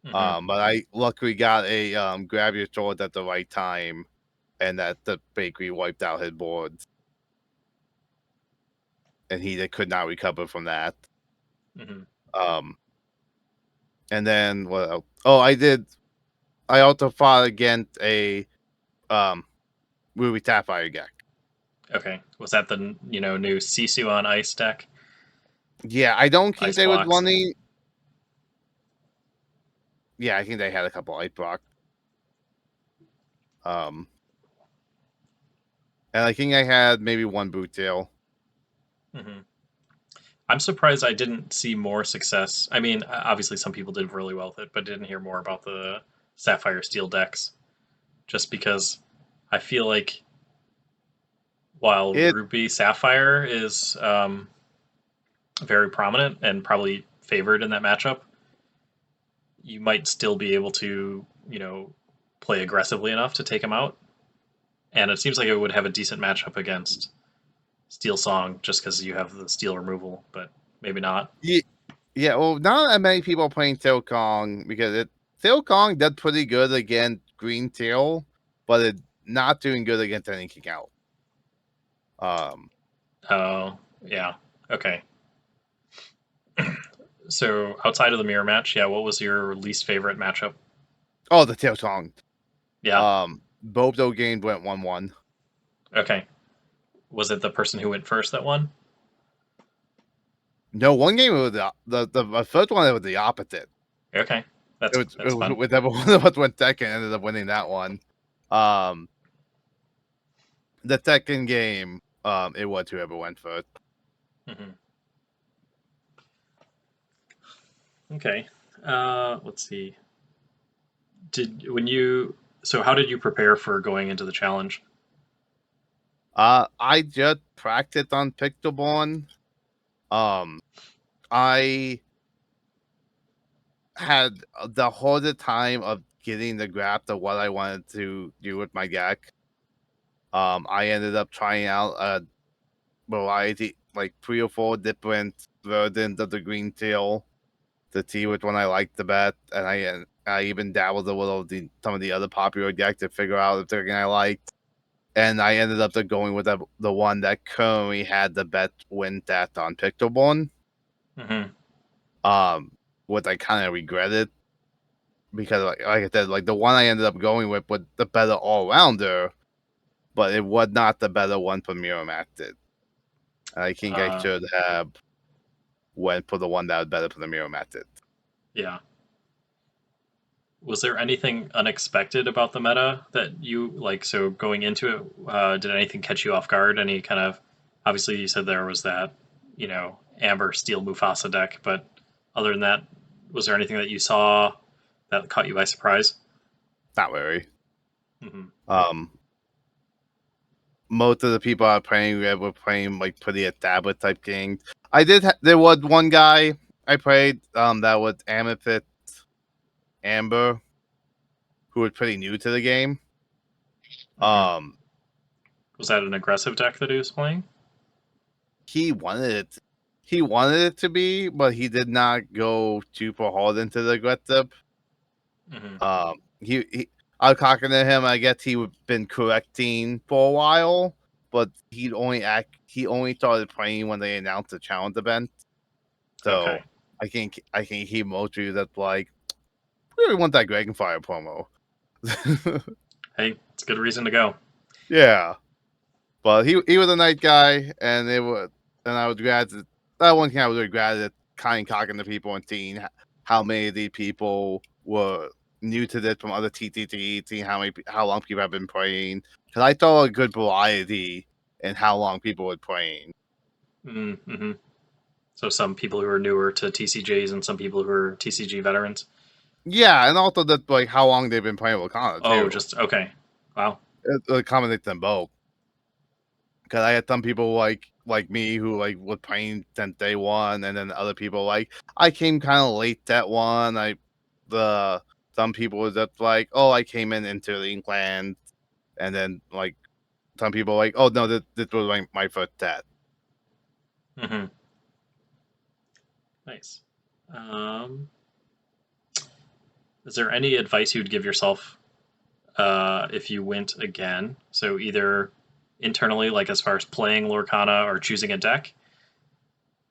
But I luckily got a grab your sword at the right time, and that the bakery wiped out his boards, and they could not recover from that. And then what else? Oh, I also fought against a Ruby Sapphire deck. Okay. Was that the new Sisu on Ice deck? Yeah, I don't think Ice they blocks. was running. Yeah, I think they had a couple ice blocks. And I think I had maybe 1 boot tail. I'm surprised I didn't see more success. I mean, obviously some people did really well with it, but didn't hear more about the Sapphire Steel decks. Just because I feel like while It Ruby Sapphire is very prominent and probably favored in that matchup, you might still be able to, play aggressively enough to take him out. And it seems like it would have a decent matchup against Steel Song just because you have the steel removal, but maybe not. yeah, well, not that many people are playing Tail Kong because Tail Kong did pretty good against Green Tail, but it's not doing good against anything else. Oh, yeah. Okay. So outside of the mirror match, yeah, what was your least favorite matchup? Oh, the Tail Kong. Yeah. Both those games went 1-1. Okay. Was it the person who went first that won? No, one game was the first one, it was the opposite. Okay. It That's was fun. whichever one of us went second ended up winning that one. The second game, it was whoever went first. Hmm. Okay. Let's see. So how did you prepare for going into the challenge? I just practiced on Pictoborn. I had the hardest time of getting the grasp of what I wanted to do with my deck. I ended up trying out a variety, like 3 or 4 different versions of the green tail to see which one I liked the best, and I even dabbled a little with some of the other popular decks to figure out if they're I liked. And I ended up going with the one that currently had the best win stats on Pictoborn. Hmm. What I kind of regretted because, like I said, like the one I ended up going with was the better all rounder, but it was not the better one for Mirror Matted. And I think I should have went for the one that was better for the Mirror Matted. Yeah. Was there anything unexpected about the meta that you like? So going into it, did anything catch you off guard? Any kind of, obviously you said there was that, Amber Steel Mufasa deck, but other than that, was there anything that you saw that caught you by surprise? Not very. Hmm. Most of the people I was playing with were playing like pretty established type games. There was one guy I played that was Amethyst Amber, who was pretty new to the game. Hmm. Was that an aggressive deck that he was playing? He wanted it. He wanted it to be, but he did not go super hard into the aggressive. Hmm. I was talking to him. I guess he had been correcting for a while, but he only started playing when they announced the challenge event. So Okay. I think he mostly that's like, really want that Dragonfire promo. Hey, it's a good reason to go. Yeah, but he was a nice guy, and I was glad that one thing I was really glad at kind of talking to people and seeing how many of these people were new to this from other TTT, seeing how long people have been playing. Because I saw a good variety in how long people were playing. Mm-hmm. So some people who are newer to TCGs and some people who are TCG veterans. Yeah, and also that like how long they've been playing Lorcana Oh, too. just okay. Wow. It accommodates them both. Because I had some people like me who like was playing since day one, and then other people like I came kind of late that one. The some people was just like, oh, I came into the England, and then like some people like, oh no, this was my first set. Hmm. Nice. Um, is there any advice you'd give yourself if you went again? So either internally, like as far as playing Lorcana or choosing a deck,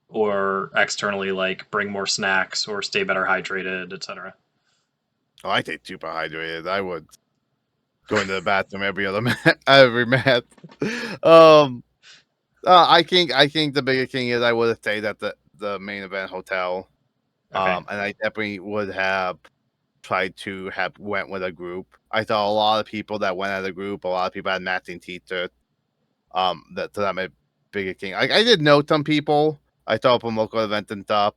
or externally, like bring more snacks or stay better hydrated, etc. Oh, I take super hydrated. I would go into the bathroom every other every match. Um, I think the biggest thing is I would have stayed at the main event hotel. Okay. And I definitely would have tried to have went with a group. I saw a lot of people that went as a group. A lot of people had matching t-shirts. That my biggest thing. I did know some people. I saw from local events and stuff.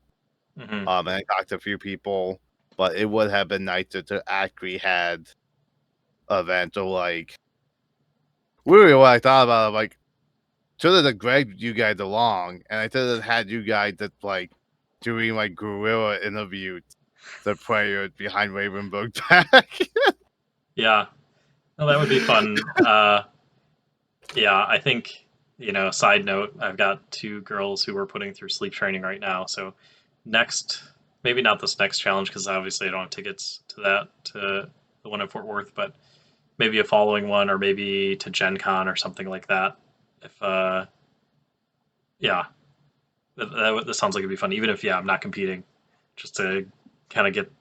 Hmm. And I talked to a few people, but it would have been nicer to actually had events or like really what I thought about. Like should have dragged you guys along, and I should have had you guys that like doing like guerrilla interviews the players behind Ravenberg's back. Yeah. Well, that would be fun. Yeah, I think, side note, I've got 2 girls who are putting through sleep training right now. So next, maybe not this next challenge because obviously I don't have tickets to the one in Fort Worth, but maybe a following one or maybe to Gen Con or something like that. If, yeah, that sounds like it'd be fun. Even if, I'm not competing, just to kind of get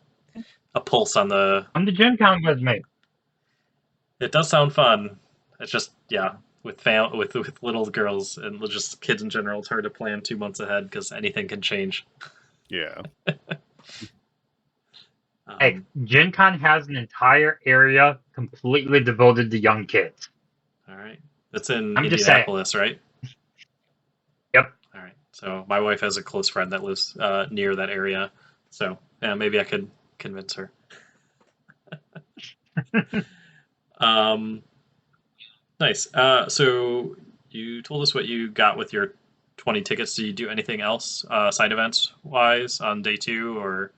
a pulse on the. On the Gen Con with me. It does sound fun. It's just, with with little girls and just kids in general, it's hard to plan 2 months ahead because anything can change. Yeah. Hey, Gen Con has an entire area completely devoted to young kids. All right, that's in I'm just saying. Indianapolis, right? Yep. All right. So my wife has a close friend that lives near that area, so maybe I could convince her. Nice. So you told us what you got with your 20 tickets. Do you do anything else side events wise on day 2 or?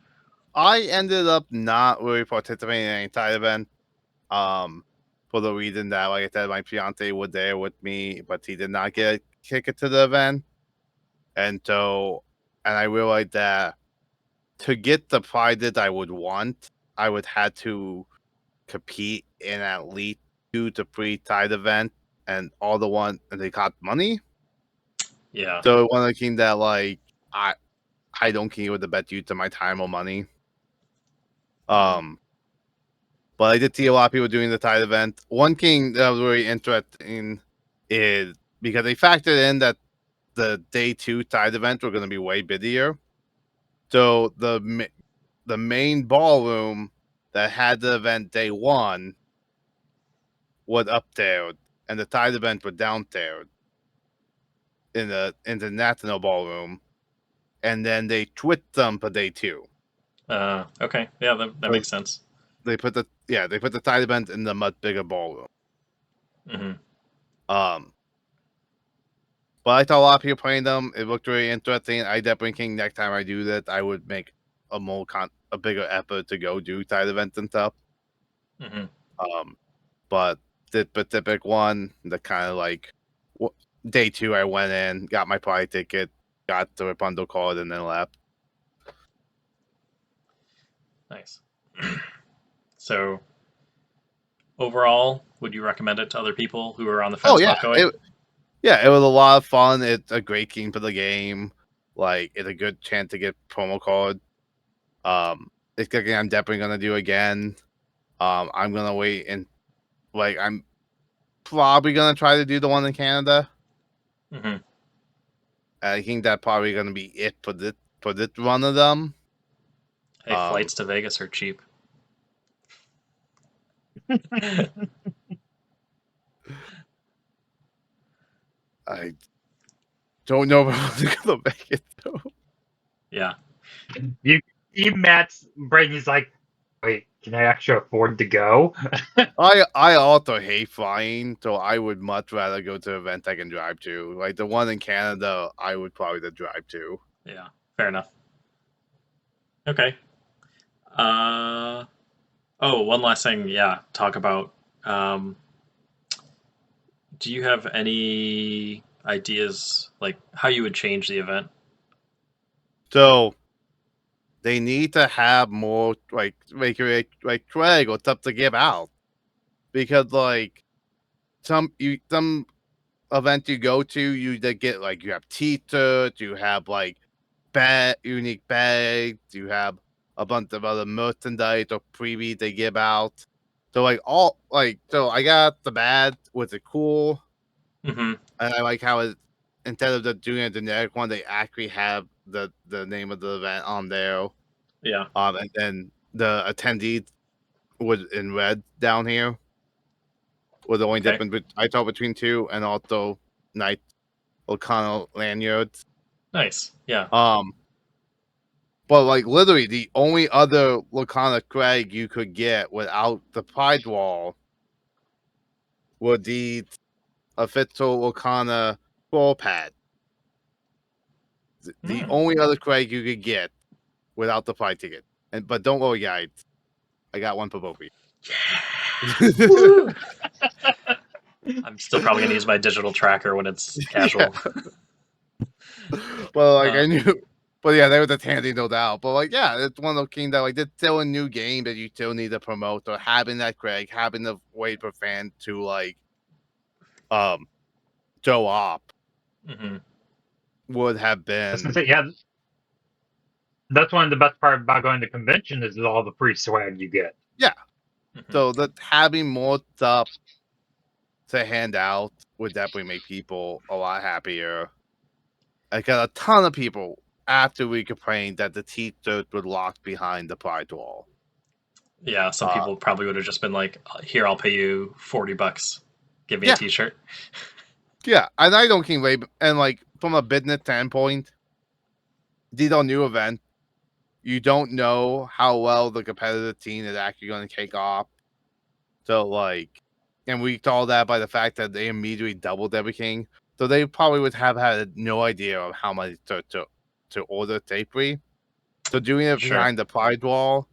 I ended up not really participating in any side event. For the reason that, like I said, my fiance was there with me, but he did not get a ticket to the event. And I realized that to get the prizes I would want, I would have to compete in at least 2 to 3 side events, and they cost money. Yeah. So one of the things that like I don't think it was the best use of my time or money. But I did see a lot of people doing the side event. One thing that was really interesting is because they factored in that the day 2 side events were going to be way busier. So the main ballroom that had the event day 1 was up there, and the side event was down there in the international ballroom, and then they switched them for day 2. Okay. Yeah, that makes sense. They put the side event in the much bigger ballroom. Mm-hmm. But I saw a lot of people playing them. It looked really interesting. I definitely think next time I do that, I would make a bigger effort to go do side events and stuff. Mm-hmm. But the specific one, the kind of like day 2, I went in, got my party ticket, got the bundle card, and then left. Nice. So, overall, would you recommend it to other people who are on the fence about going? It was a lot of fun. It's a great game for the game. Like, it's a good chance to get promo card. It's something I'm definitely gonna do again. I'm gonna wait and I'm probably gonna try to do the one in Canada. Mm-hmm. I think that's probably gonna be it for this run of them. Hey, flights to Vegas are cheap. I don't know if I'm gonna make it though. Yeah. You see Matt's brain. He's like, "Wait, can I actually afford to go?" I also hate flying, so I would much rather go to an event I can drive to. Like the one in Canada, I would probably drive to. Yeah. Fair enough. Okay. One last thing. Yeah. Talk about. Do you have any ideas like how you would change the event? So they need to have more like swag or stuff to give out, because like some event you go to, you get like you have t-shirts, you have like unique bags, you have a bunch of other merchandise or freebies they give out. So so I got the badge, was it cool? Mm-hmm. And I like how it, instead of doing a generic one, they actually have the name of the event on there. Yeah. And then the attendees was in red down here. Was the only Okay. difference I saw between 2, and also Knight O'Connell lanyards. Nice. Yeah. But like literally the only other Lorcana Craig you could get without the Pride Wall were the official Lorcana Squirrel pad. The only other Craig you could get without the flight ticket. But don't worry, guys. I got one for both of you. I'm still probably gonna use my digital tracker when it's casual. Well, like I knew, but yeah, they were just handy, no doubt. But like, yeah, it's one of those games that like it's still a new game that you still need to promote. So having that Craig, having the way for fans to like, show up Mm-hmm. would have I was been gonna say, yeah, that's one of the best part about going to convention is all the free swag you get. yeah. Mm-hmm. So that having more stuff to hand out would definitely make people a lot happier. I got a ton of people after we complained that the T-shirts were locked behind the prize wall. Yeah, some people probably would have just been like, "Here, I'll pay you $40. Give me Yeah. a T-shirt." Yeah, and I don't think and like from a business standpoint, these are new events. You don't know how well the competitive team is actually going to take off. So like, and we saw that by the fact that they immediately doubled everything. So they probably would have had no idea of how much to order safely. So doing it Sure. behind the prize wall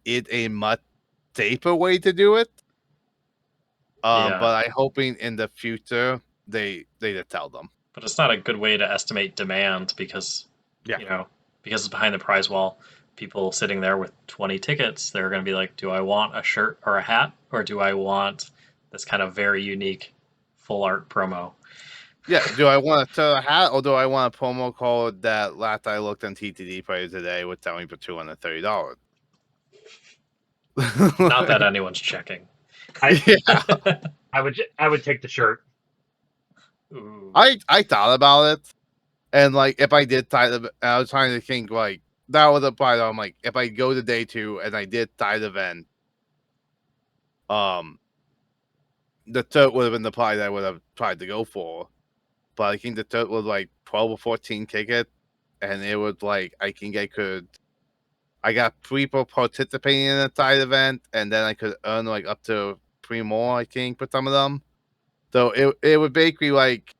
is a much safer way to do it. Yeah. But I'm hoping in the future they just tell them. But it's not a good way to estimate demand because, Yeah. because it's behind the prize wall. People sitting there with 20 tickets, they're going to be like, "Do I want a shirt or a hat, or do I want this kind of very unique full art promo?" Yeah, do I want a hat or do I want a promo code that last I looked on TTD price today was selling for $230? Not that anyone's checking. Yeah. I would take the shirt. Ooh. I thought about it, and like if I did tie the, I was trying to think like that was a part. I'm like if I go to day 2 and I did tie the event, the third would have been the price I would have tried to go for, but I think the third was like 12 or 14 tickets, and it was like I got people participating in the side event, and then I could earn like up to 3 more, I think, for some of them. So it would basically like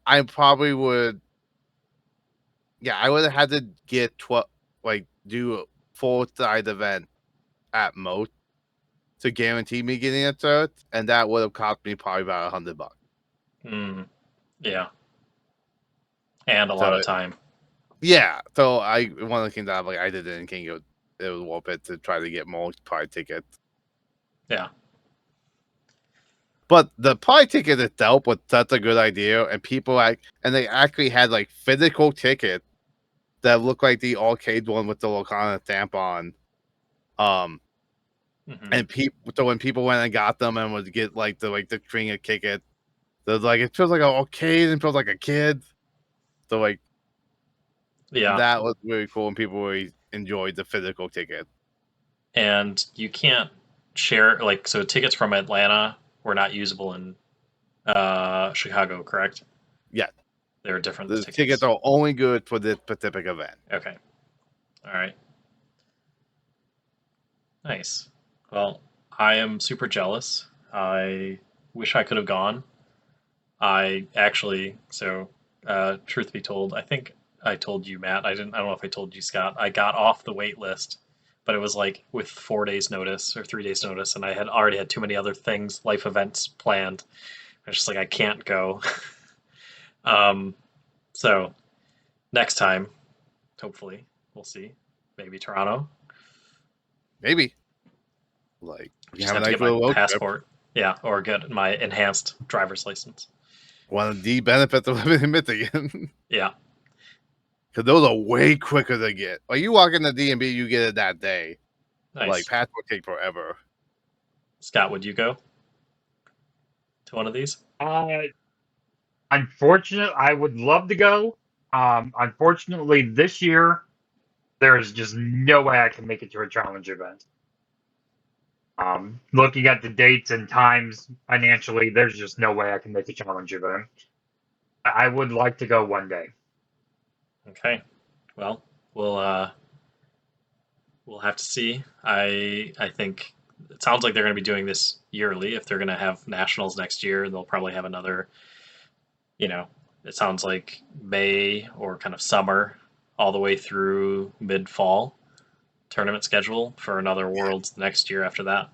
I probably would, yeah, I would have had to get 12, like do a full side event at most to guarantee me getting a third, and that would have cost me probably about $100. Yeah. And a lot of time. Yeah, so one of the things that like I didn't think it was worth it to try to get more prize tickets. Yeah. But the pie ticket itself was such a good idea, and they actually had like physical tickets that looked like the arcade one with the Lorcana stamp on. And so when people went and got them and would get like the string of tickets, it feels like an arcade and feels like a kid. So like, Yeah. that was really cool, and people really enjoyed the physical ticket. And you can't share so tickets from Atlanta were not usable in Chicago, correct? Yeah, They're different the tickets. tickets are only good for this specific event. Okay. All right. Nice. Well, I am super jealous. I wish I could have gone. I actually, truth be told, I think I told you, Matt. I don't know if I told you, Scott. I got off the wait list, but it was like with 4 days notice or 3 days notice, and I had already had too many other things, life events planned. I was just like, I can't go. So next time, hopefully, we'll see. Maybe Toronto. Maybe. Like, you Just have a have to nice get my little passport. Yeah, or get my enhanced driver's license. One of the benefits of living in Michigan. Yeah. Because those are way quicker to get. Like, you walk in the DMV, you get it that day. Nice. Like, passport take forever. Scott, would you go to one of these? Unfortunately, I would love to go. Unfortunately, this year there's just no way I can make it to a challenge event. Looking at the dates and times financially, there's just no way I can make a challenge event. I would like to go one day. Okay. Well, we'll have to see. I think it sounds like they're going to be doing this yearly. If they're going to have nationals next year, they'll probably have another it sounds like May or kind of summer, all the way through mid fall tournament schedule for another Worlds next year after that.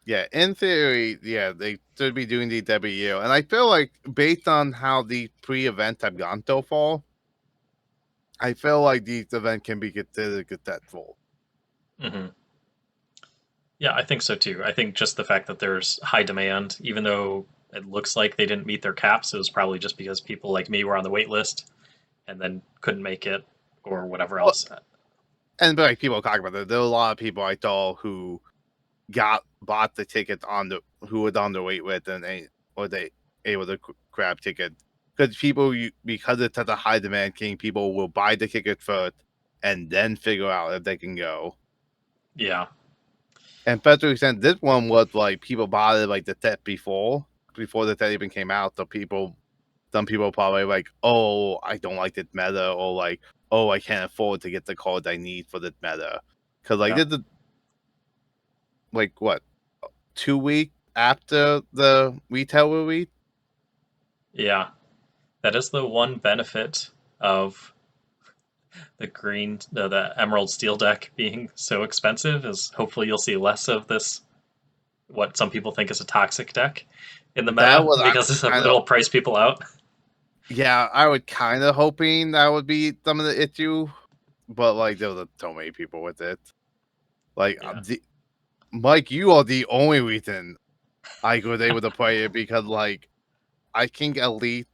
Yeah, in theory, yeah, they should be doing these every year. And I feel like based on how the pre-events have gone so far, I feel like these events can be considered successful. Mm-hmm. Yeah, I think so too. I think just the fact that there's high demand, even though it looks like they didn't meet their caps, it was probably just because people like me were on the wait list and then couldn't make it or whatever Well, else. and like people talk about it, there were a lot of people I saw who bought the ticket on the who was on the wait list and they able to grab tickets because because it's such a high demand king, people will buy the ticket first and then figure out if they can go. Yeah. And especially since this one was like people bought it like the set before the set even came out, so some people probably like, oh, I don't like this meta, or like, oh, I can't afford to get the cards I need for this meta, because like Yeah. this is like what 2 weeks after the retail release. Yeah. That is the one benefit of the Emerald Steel deck being so expensive is hopefully you'll see less of this, what some people think is a toxic deck in the That meta was because kind of it'll price people out. yeah, I was kind of hoping that would be some of the issue, but like there was so many people with it. Like Yeah. Mike, you are the only reason I was able to play it because like I think at least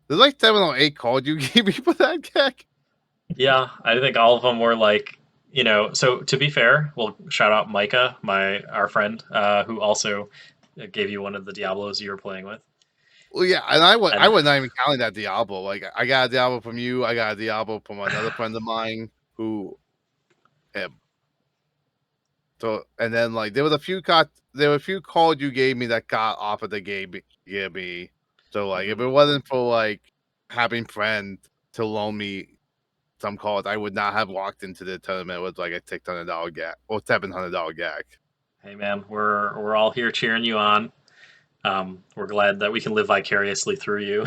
there's like 7 or 8 cards you gave me for that deck. Yeah, I think all of them were like, so to be fair, we'll shout out Micah, our friend, who also gave you one of the Diablos you were playing with. Well, yeah, and I And was not even counting that Diablo. Like I got a Diablo from you, I got a Diablo from another friend of mine who, so and then like there were a few cards you gave me that got off of the game gave me. So like if it wasn't for like having friends to loan me some cards, I would not have walked into the tournament with like a $600 gag or $700 gag. hey man, we're all here cheering you on. We're glad that we can live vicariously through you.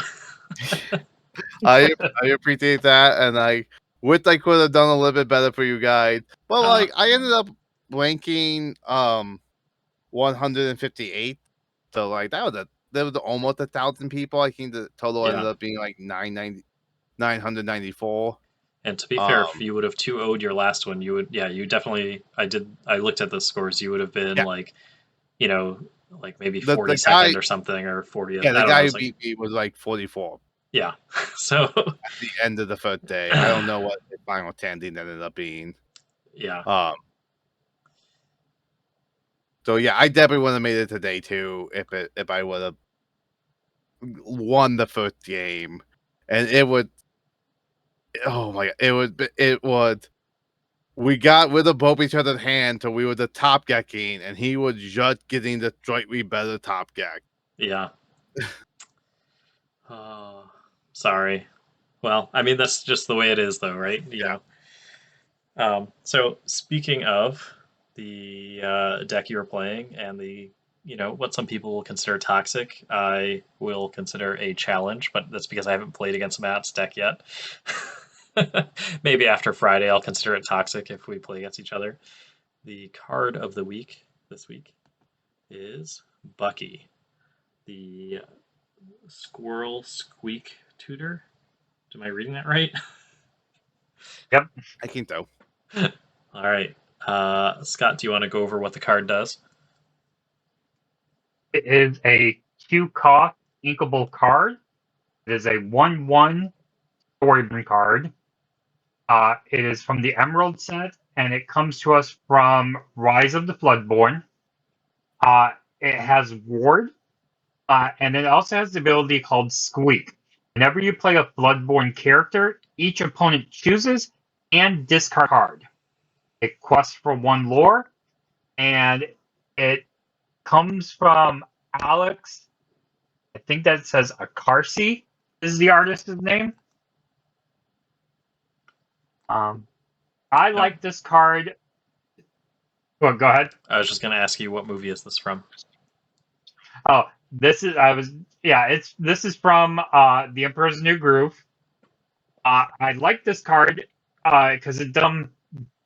I appreciate that, and I wish I could have done a little bit better for you guys. But Uh, like I ended up ranking 158. So like that was almost 1,000 people. I think the total ended yeah. up being like 994. And to be fair, if Um you would have 2-0'd your last one, you definitely, I looked at the scores, you would have been yeah, like, you know, like maybe the 42nd guy or something, or 40th. yeah, I the don't know. guy It's who like, beat me was like 44 yeah. So, at the end of the first day. I don't know what the final standing ended up being. yeah. Um so yeah, I definitely would have made it today too if I would have won the first game, and it would. Oh my god! It would. We got rid of both each other's hand, so we were the top decking, and he was just getting the slightly better top deck. Yeah. Oh, sorry. Well, I mean, that's just the way it is, though, right? Yeah. So speaking of the deck you were playing and what some people will consider toxic, I will consider a challenge, but that's because I haven't played against Matt's deck yet. Maybe after Friday, I'll consider it toxic if we play against each other. The card of the week this week is Bucky, the Squirrel Squeak Tutor. Am I reading that right? Yep. I think so. All right. Scott, do you want to go over what the card does? It is a Q cost inkable card. It is a 1/1 storybook card. It is from the Emerald set, and it comes to us from Rise of the Floodborn. It has Ward, and it also has the ability called Squeak. Whenever you play a Floodborn character, each opponent chooses and discard a card. It quests for 1 lore, and it comes from Alex. I think that says Akarsi is the artist's name. I like this card. Well, go ahead. I was just going to ask you what movie is this from? Oh, this is this is from The Emperor's New Groove. I like this card because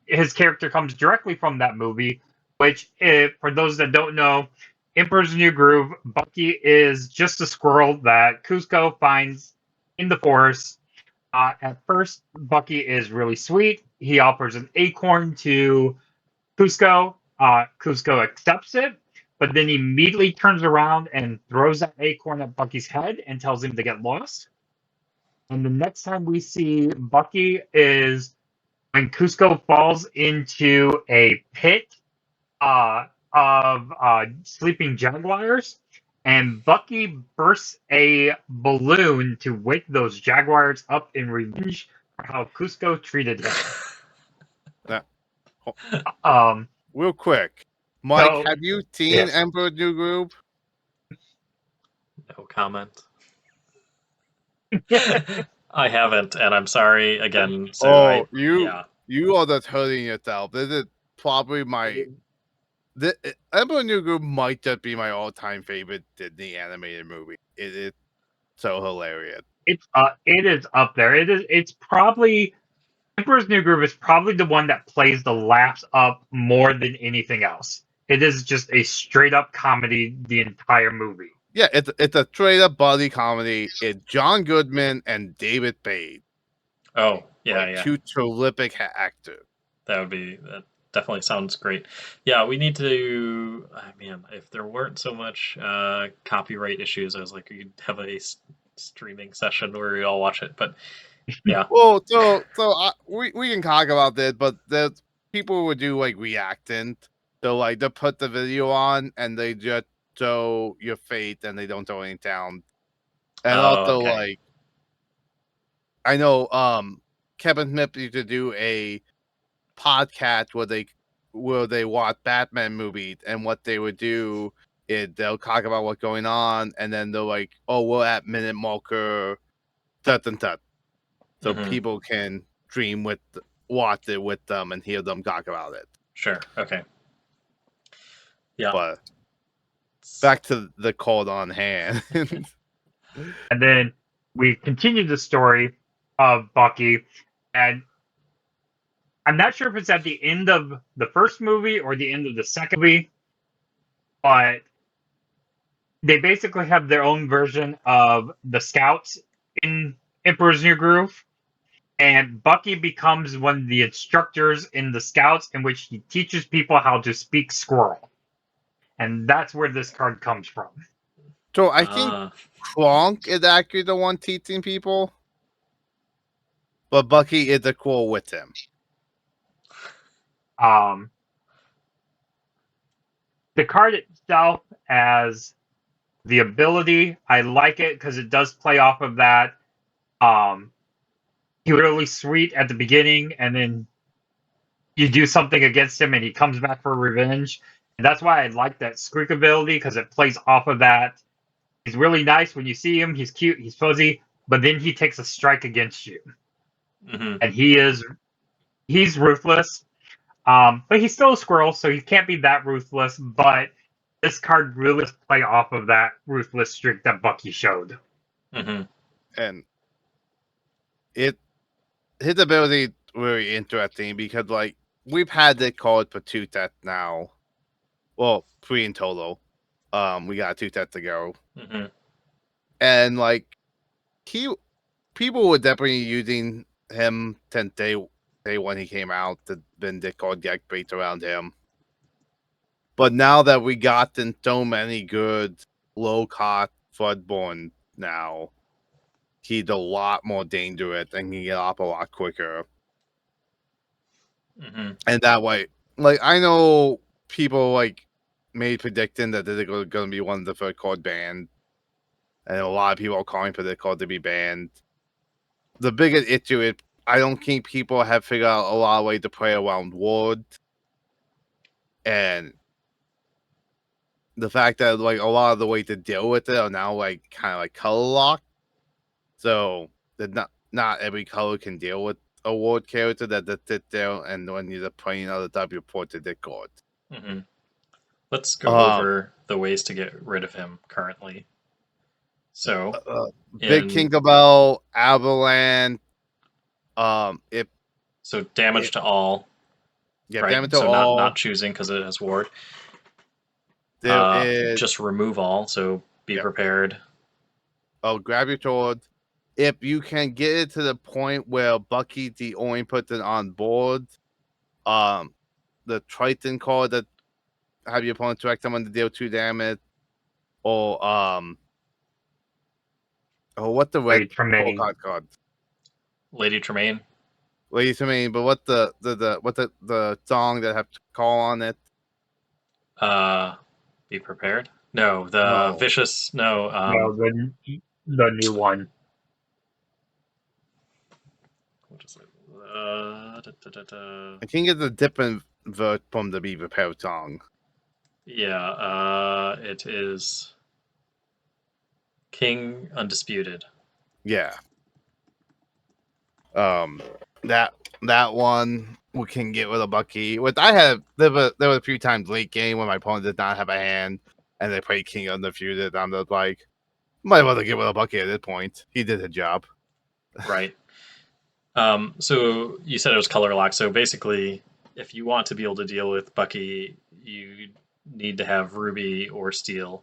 his character comes directly from that movie. Which, for those that don't know, Emperor's New Groove, Bucky is just a squirrel that Cusco finds in the forest. At first, Bucky is really sweet. He offers an acorn to Cusco. Cusco accepts it, but then he immediately turns around and throws that acorn at Bucky's head and tells him to get lost. And the next time we see Bucky is when Cusco falls into a pit of sleeping jaguars, and Bucky bursts a balloon to wake those jaguars up in revenge for how Cusco treated him. Now, real quick, Mike, So, have you seen yes. Emperor New Groove? No comment. I haven't, and I'm sorry again. So you are just hurting yourself. This is probably Emperor New Groove might just be my all-time favorite Disney animated movie. It is so hilarious. it is up there. It's probably Emperor's New Groove is probably the one that plays the laughs up more than anything else. It is just a straight up comedy the entire movie. Yeah, it's a straight up buddy comedy. It's John Goodman and David Spade. Oh, yeah. Two terrific actors. That definitely sounds great. Yeah, we need to. Man, if there weren't so much copyright issues, I was like, we'd have a streaming session where we all watch it. But yeah. Well, we can talk about this, but there's people would do like reactant. So like they put the video on and they just show your face and they don't show any sound. And also okay. like I know Kevin Smith used to do a podcast where they watch Batman movies, and what they would do is they'll talk about what's going on, and then they're like, "Oh, we're at minute marker, such and such," so people can watch it with them and hear them talk about it. Sure. Okay. Yeah. But back to the code on hand. And then we continue the story of Bucky, and I'm not sure if it's at the end of the first movie or the end of the second movie, but they basically have their own version of the Scouts in Emperor's New Groove, and Bucky becomes one of the instructors in the Scouts, in which he teaches people how to speak Squirrel, and that's where this card comes from. So I think Kronk is actually the one teaching people, but Bucky is the cool with him. The card itself as the ability, I like it because it does play off of that. He was really sweet at the beginning, and then you do something against him, and he comes back for revenge. And that's why I like that Squeak ability, because it plays off of that. He's really nice when you see him. He's cute. He's fuzzy, but then he takes a strike against you, and he's ruthless. But he's still a squirrel, so he can't be that ruthless. But this card really does play off of that ruthless streak that Bucky showed. And his ability really interesting because like we've had the card for 2 sets now. Well, 3 in total. We got 2 sets to go. And like people were definitely using him since day when he came out. Then the card deck based around him. But now that we gotten so many good low cost Floodborn now, he's a lot more dangerous and can get off a lot quicker. And that way, like I know people like made predicting that they're going to be one of the first card banned, and a lot of people are calling for the card to be banned. The biggest issue is I don't think people have figured out a lot of ways to play around wards, and the fact that like a lot of the ways to deal with it are now like kind of like color locked, so that not every color can deal with a ward character that sits there, and when you're playing other W ports to the card. Let's go over the ways to get rid of him currently. So, Big King about Avalanche. If so damage to all. yeah, right? damage to So all. not choosing because it has ward. There is just remove all. So be prepared. oh, grab your sword. If you can get it to the point where Bucky the only person on board, the Triton card that have your opponent direct someone to deal 2 damage, or what the red Lady Tremaine. card? Lady Tremaine. Lady Tremaine, but what the song that have to call on it? Be prepared. No, the vicious. No. No, the new one. What is it? I think it's a different verse from the Be Prepared song. Yeah. It is King Undisputed. Yeah. That one we can get rid of Bucky. Which I had there were a few times late game when my opponent did not have a hand and they played King Undefeated. I'm just like, might as well get rid of Bucky at this point. He did a job. Right. So you said it was color lock. So basically, if you want to be able to deal with Bucky, you need to have Ruby or Steel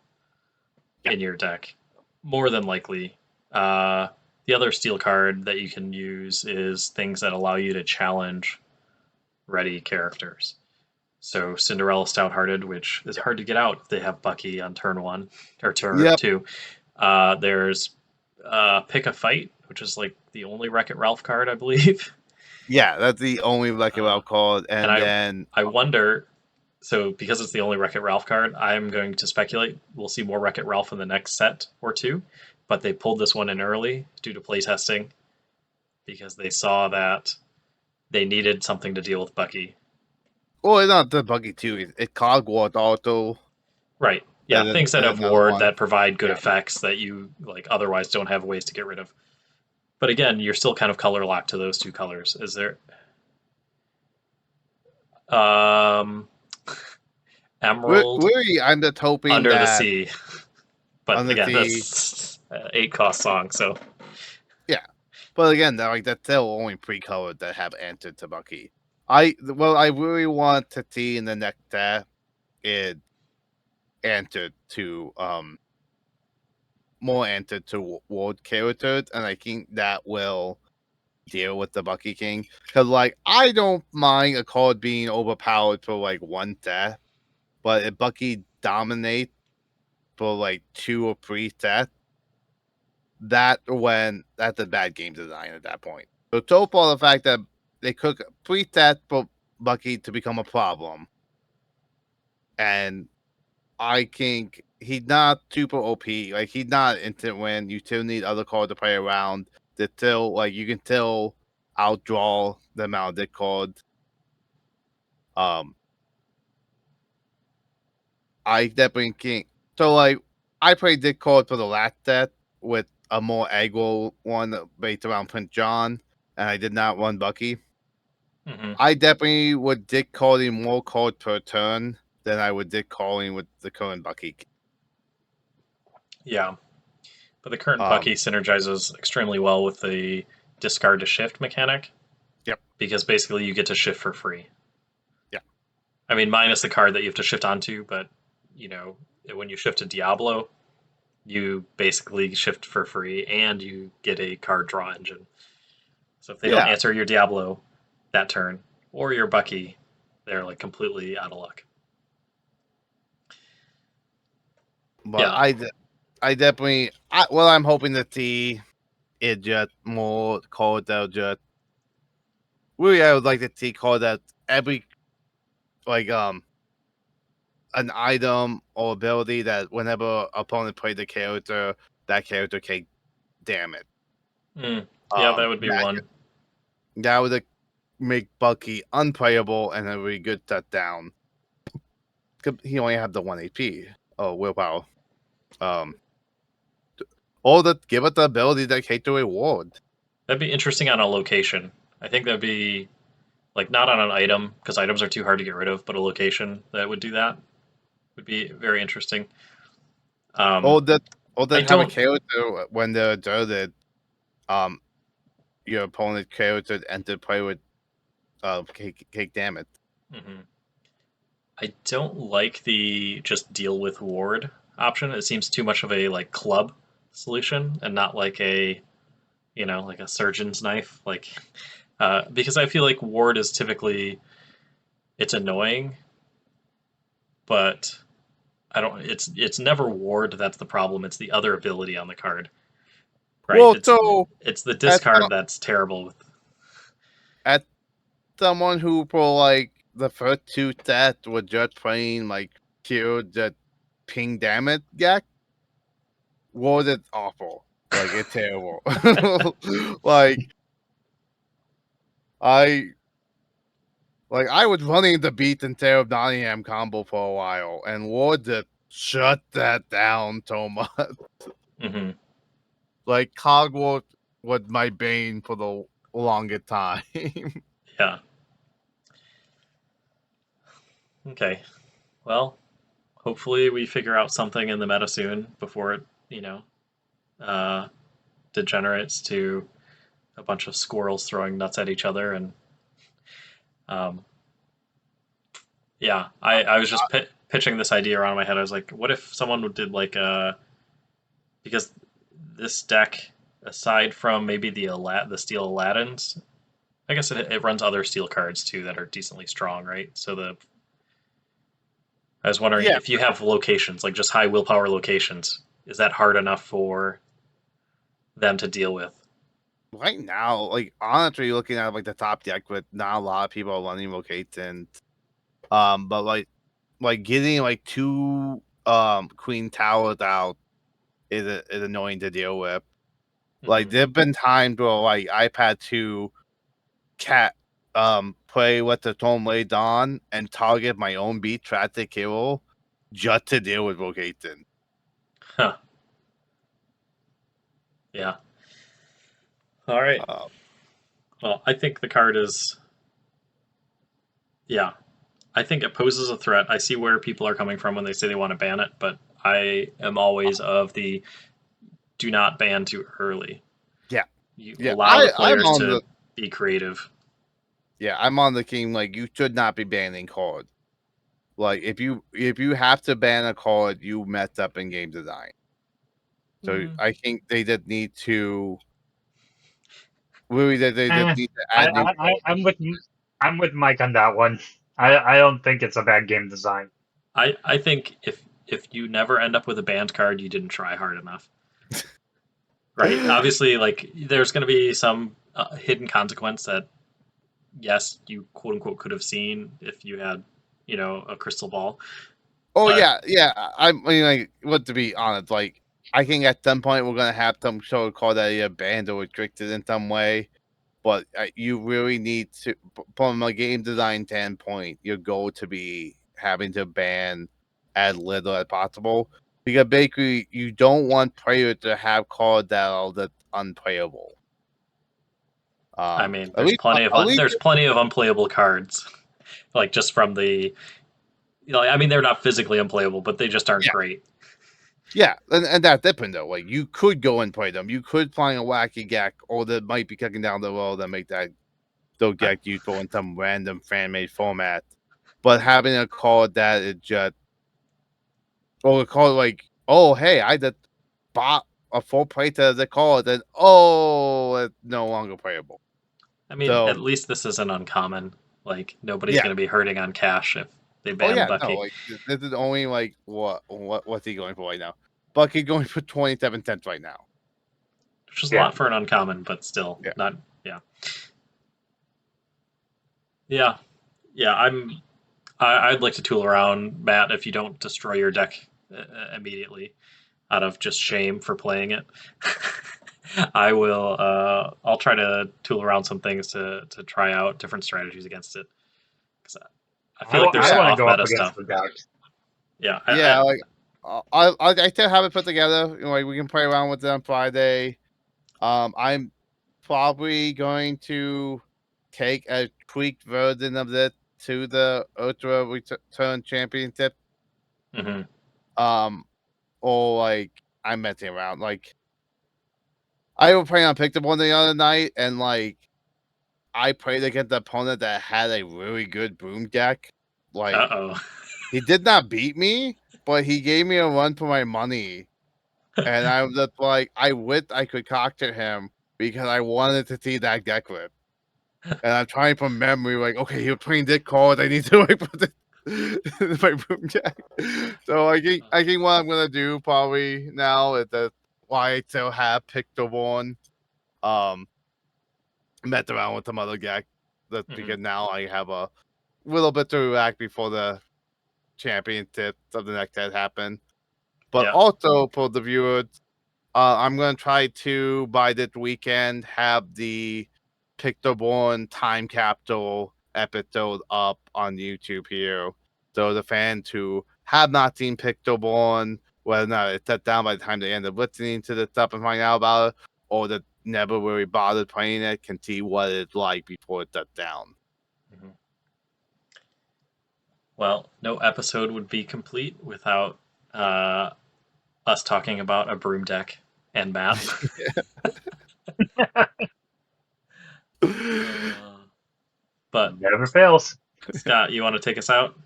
in your deck. More than likely. The other Steel card that you can use is things that allow you to challenge ready characters. So Cinderella Stout-Hearted, which is hard to get out if they have Bucky on turn 1 or turn 2. There's Pick a Fight, which is like the only Wreck-It Ralph card, I believe. Yeah, that's the only Wreck-It Ralph card. And then I wonder, so because it's the only Wreck-It Ralph card, I'm going to speculate we'll see more Wreck-It Ralph in the next set or two. But they pulled this one in early due to playtesting because they saw that they needed something to deal with Bucky. Well, it's not the Bucky too. It Cogwart also. Right. Yeah, things that have ward that provide good effects that you like otherwise don't have ways to get rid of. But again, you're still kind of color locked to those two colors. Is there Emerald Really, I'm just hoping Under the that Sea. But again, that's 8-cost song, so yeah. But again, that's still only pre-colored that have answered to Bucky. I really want to see in the next set it answered to more answered to world characters, and I think that will deal with the Bucky King. Because like I don't mind a card being overpowered for like one set, but if Bucky dominates for like 2 or 3 sets, that's a bad game design at that point. So far the fact that they cook 3 sets for Bucky to become a problem, and I think he's not super OP. Like he's not instant win. You still need other cards to play around. That still you can still outdraw the amount of dick cards. I definitely can't. So I played dick card for the last set with a more aggro one based around Prince John, and I did not run Bucky. Mm-hmm. I definitely would dick calling more cards per turn than I would dick calling with the current Bucky. Yeah. But the current Bucky synergizes extremely well with the discard to shift mechanic. Yep. Because basically you get to shift for free. Yeah. I mean, minus the card that you have to shift onto, but when you shift to Diablo, you basically shift for free and you get a card draw engine. So if they don't answer your Diablo that turn or your Bucky, they're like completely out of luck. But I definitely I'm hoping to see it just more cards that just really I would like to see cards that every an item or ability that whenever opponent plays the character, that character can damage. Yeah, that would be one. That would make Bucky unplayable and a really good set down. He only have the 1 AP. Oh, willpower. Or give it the ability that take the reward. That'd be interesting on a location. I think that'd be like not on an item because items are too hard to get rid of, but a location that would do that. would be very interesting. Or that I have a don't. character when they're dirted, your opponent character enter play with cake damage. Mhm. I don't like the just deal with ward option. It seems too much of a like club solution and not like a like a surgeon's knife. Like because I feel like ward is typically it's annoying, but I don't. It's never ward that's the problem. It's the other ability on the card, right? Well, so It's the as discard that's terrible with. at someone who for like the first two sets was just playing like killed the ping damage deck, was it awful? Like it's terrible. like I I was running the beat instead of Nottingham combo for a while, and Ward just shut that down so much. Hmm. Like Cogworth was my bane for the longest time. Yeah. Okay. Well, hopefully we figure out something in the meta soon before it, uh, degenerates to a bunch of squirrels throwing nuts at each other. And um, yeah, I was just pitching this idea around in my head. I was like, what if someone did like because this deck, aside from maybe the steel Aladdins, I guess it runs other steel cards too that are decently strong, right? So I was wondering yeah, if you have locations, like just high willpower locations, is that hard enough for them to deal with? right now, like honestly, looking at like the top deck with not a lot of people are running locations. But getting like two queen towers out is annoying to deal with. Like Hmm. there've been times where like I've had to cat play with the tone laid on and target my own beat traffic hero just to deal with location. Huh. Yeah. All right. Uh, Well, I think the card is, yeah, I think it poses a threat. I see where people are coming from when they say they want to ban it, but I am always of the do not ban too early. yeah, You yeah. allow the I'm players on to the be creative. I'm on the team. Like you should not be banning cards. Like if you have to ban a card, you messed up in game design. So Mm. I think they just need to really they just Eh, need to add new cards. I'm with Mike on that one. I don't think it's a bad game design. I think if you never end up with a banned card, you didn't try hard enough. Right? Obviously, like there's going to be some hidden consequence that yes, you quote unquote could have seen if you had, a crystal ball. Oh But yeah. I mean, like, what to be honest, like, I think at some point we're gonna have some sort of call that either banned or restricted in some way. But you really need to, from a game design standpoint, your goal to be having to ban as little as possible because basically you don't want players to have cards that are that's unplayable. I mean, At least, at least, there's plenty of unplayable cards, like just from the, I mean, they're not physically unplayable, but they just aren't yeah. great. Yeah, and that's different though. Like you could go and play them. You could find a wacky gag, or that might be kicking down the road that make that they'll I, get useful in some random fan made format. But having a card that is just or a card like, oh hey, I just bought a full playset of the card, and oh it's no longer playable. I mean, So at least this isn't uncommon. Like nobody's yeah. going to be hurting on cash if they Oh ban yeah, no, Bucky, like this is only like what's he going for right now? Bucky going for 27 cents right now. which is a Yeah. lot for an uncommon, but still Yeah. not. Yeah, yeah, yeah. I'd like to tool around Matt if you don't destroy your deck immediately out of just shame for playing it. I will. I'll try to tool around some things to try out different strategies against it. Because I feel like there's I some Yeah. want to off go up meta against stuff. the deck. Yeah, Yeah, like I still have it put together. You know, like we can play around with it on Friday. I'm probably going to take a tweaked version of it to the Ultra Return Championship Or like I'm messing around. Like I was playing on Pictable the other night, and like I played against the opponent that had a really good boom deck. Like Uh-oh. he did not beat me, but he gave me a run for my money. And I was just like, I wished I could concocted him because I wanted to see that deck list. And I'm trying from memory, like, okay, he was playing this card. I need to like put this in my boom deck. So I think what I'm gonna do probably now is that why I still have picked the one. Met around with some other deck. That's because now I have a little bit to react before the championship of the next set happen. But also for the viewers, I'm gonna try to by this weekend have the Pictoborn time capsule episode up on YouTube here. So the fans who have not seen Pictoborn, whether or not it's set down by the time they end up listening to this stuff and find out about it, or that never really bothered playing it, can see what it's like before it's set down. Well, no episode would be complete without us talking about a broom deck and map. But never fails. Scott, you want to take us out?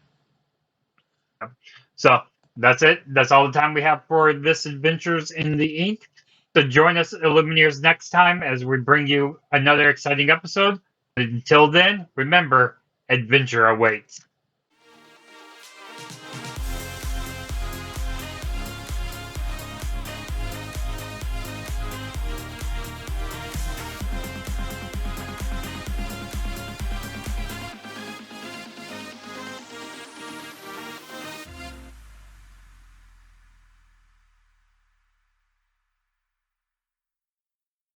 So that's it. That's all the time we have for this Adventures in the Ink. So join us, Illumineers, next time as we bring you another exciting episode. Until then, remember, adventure awaits.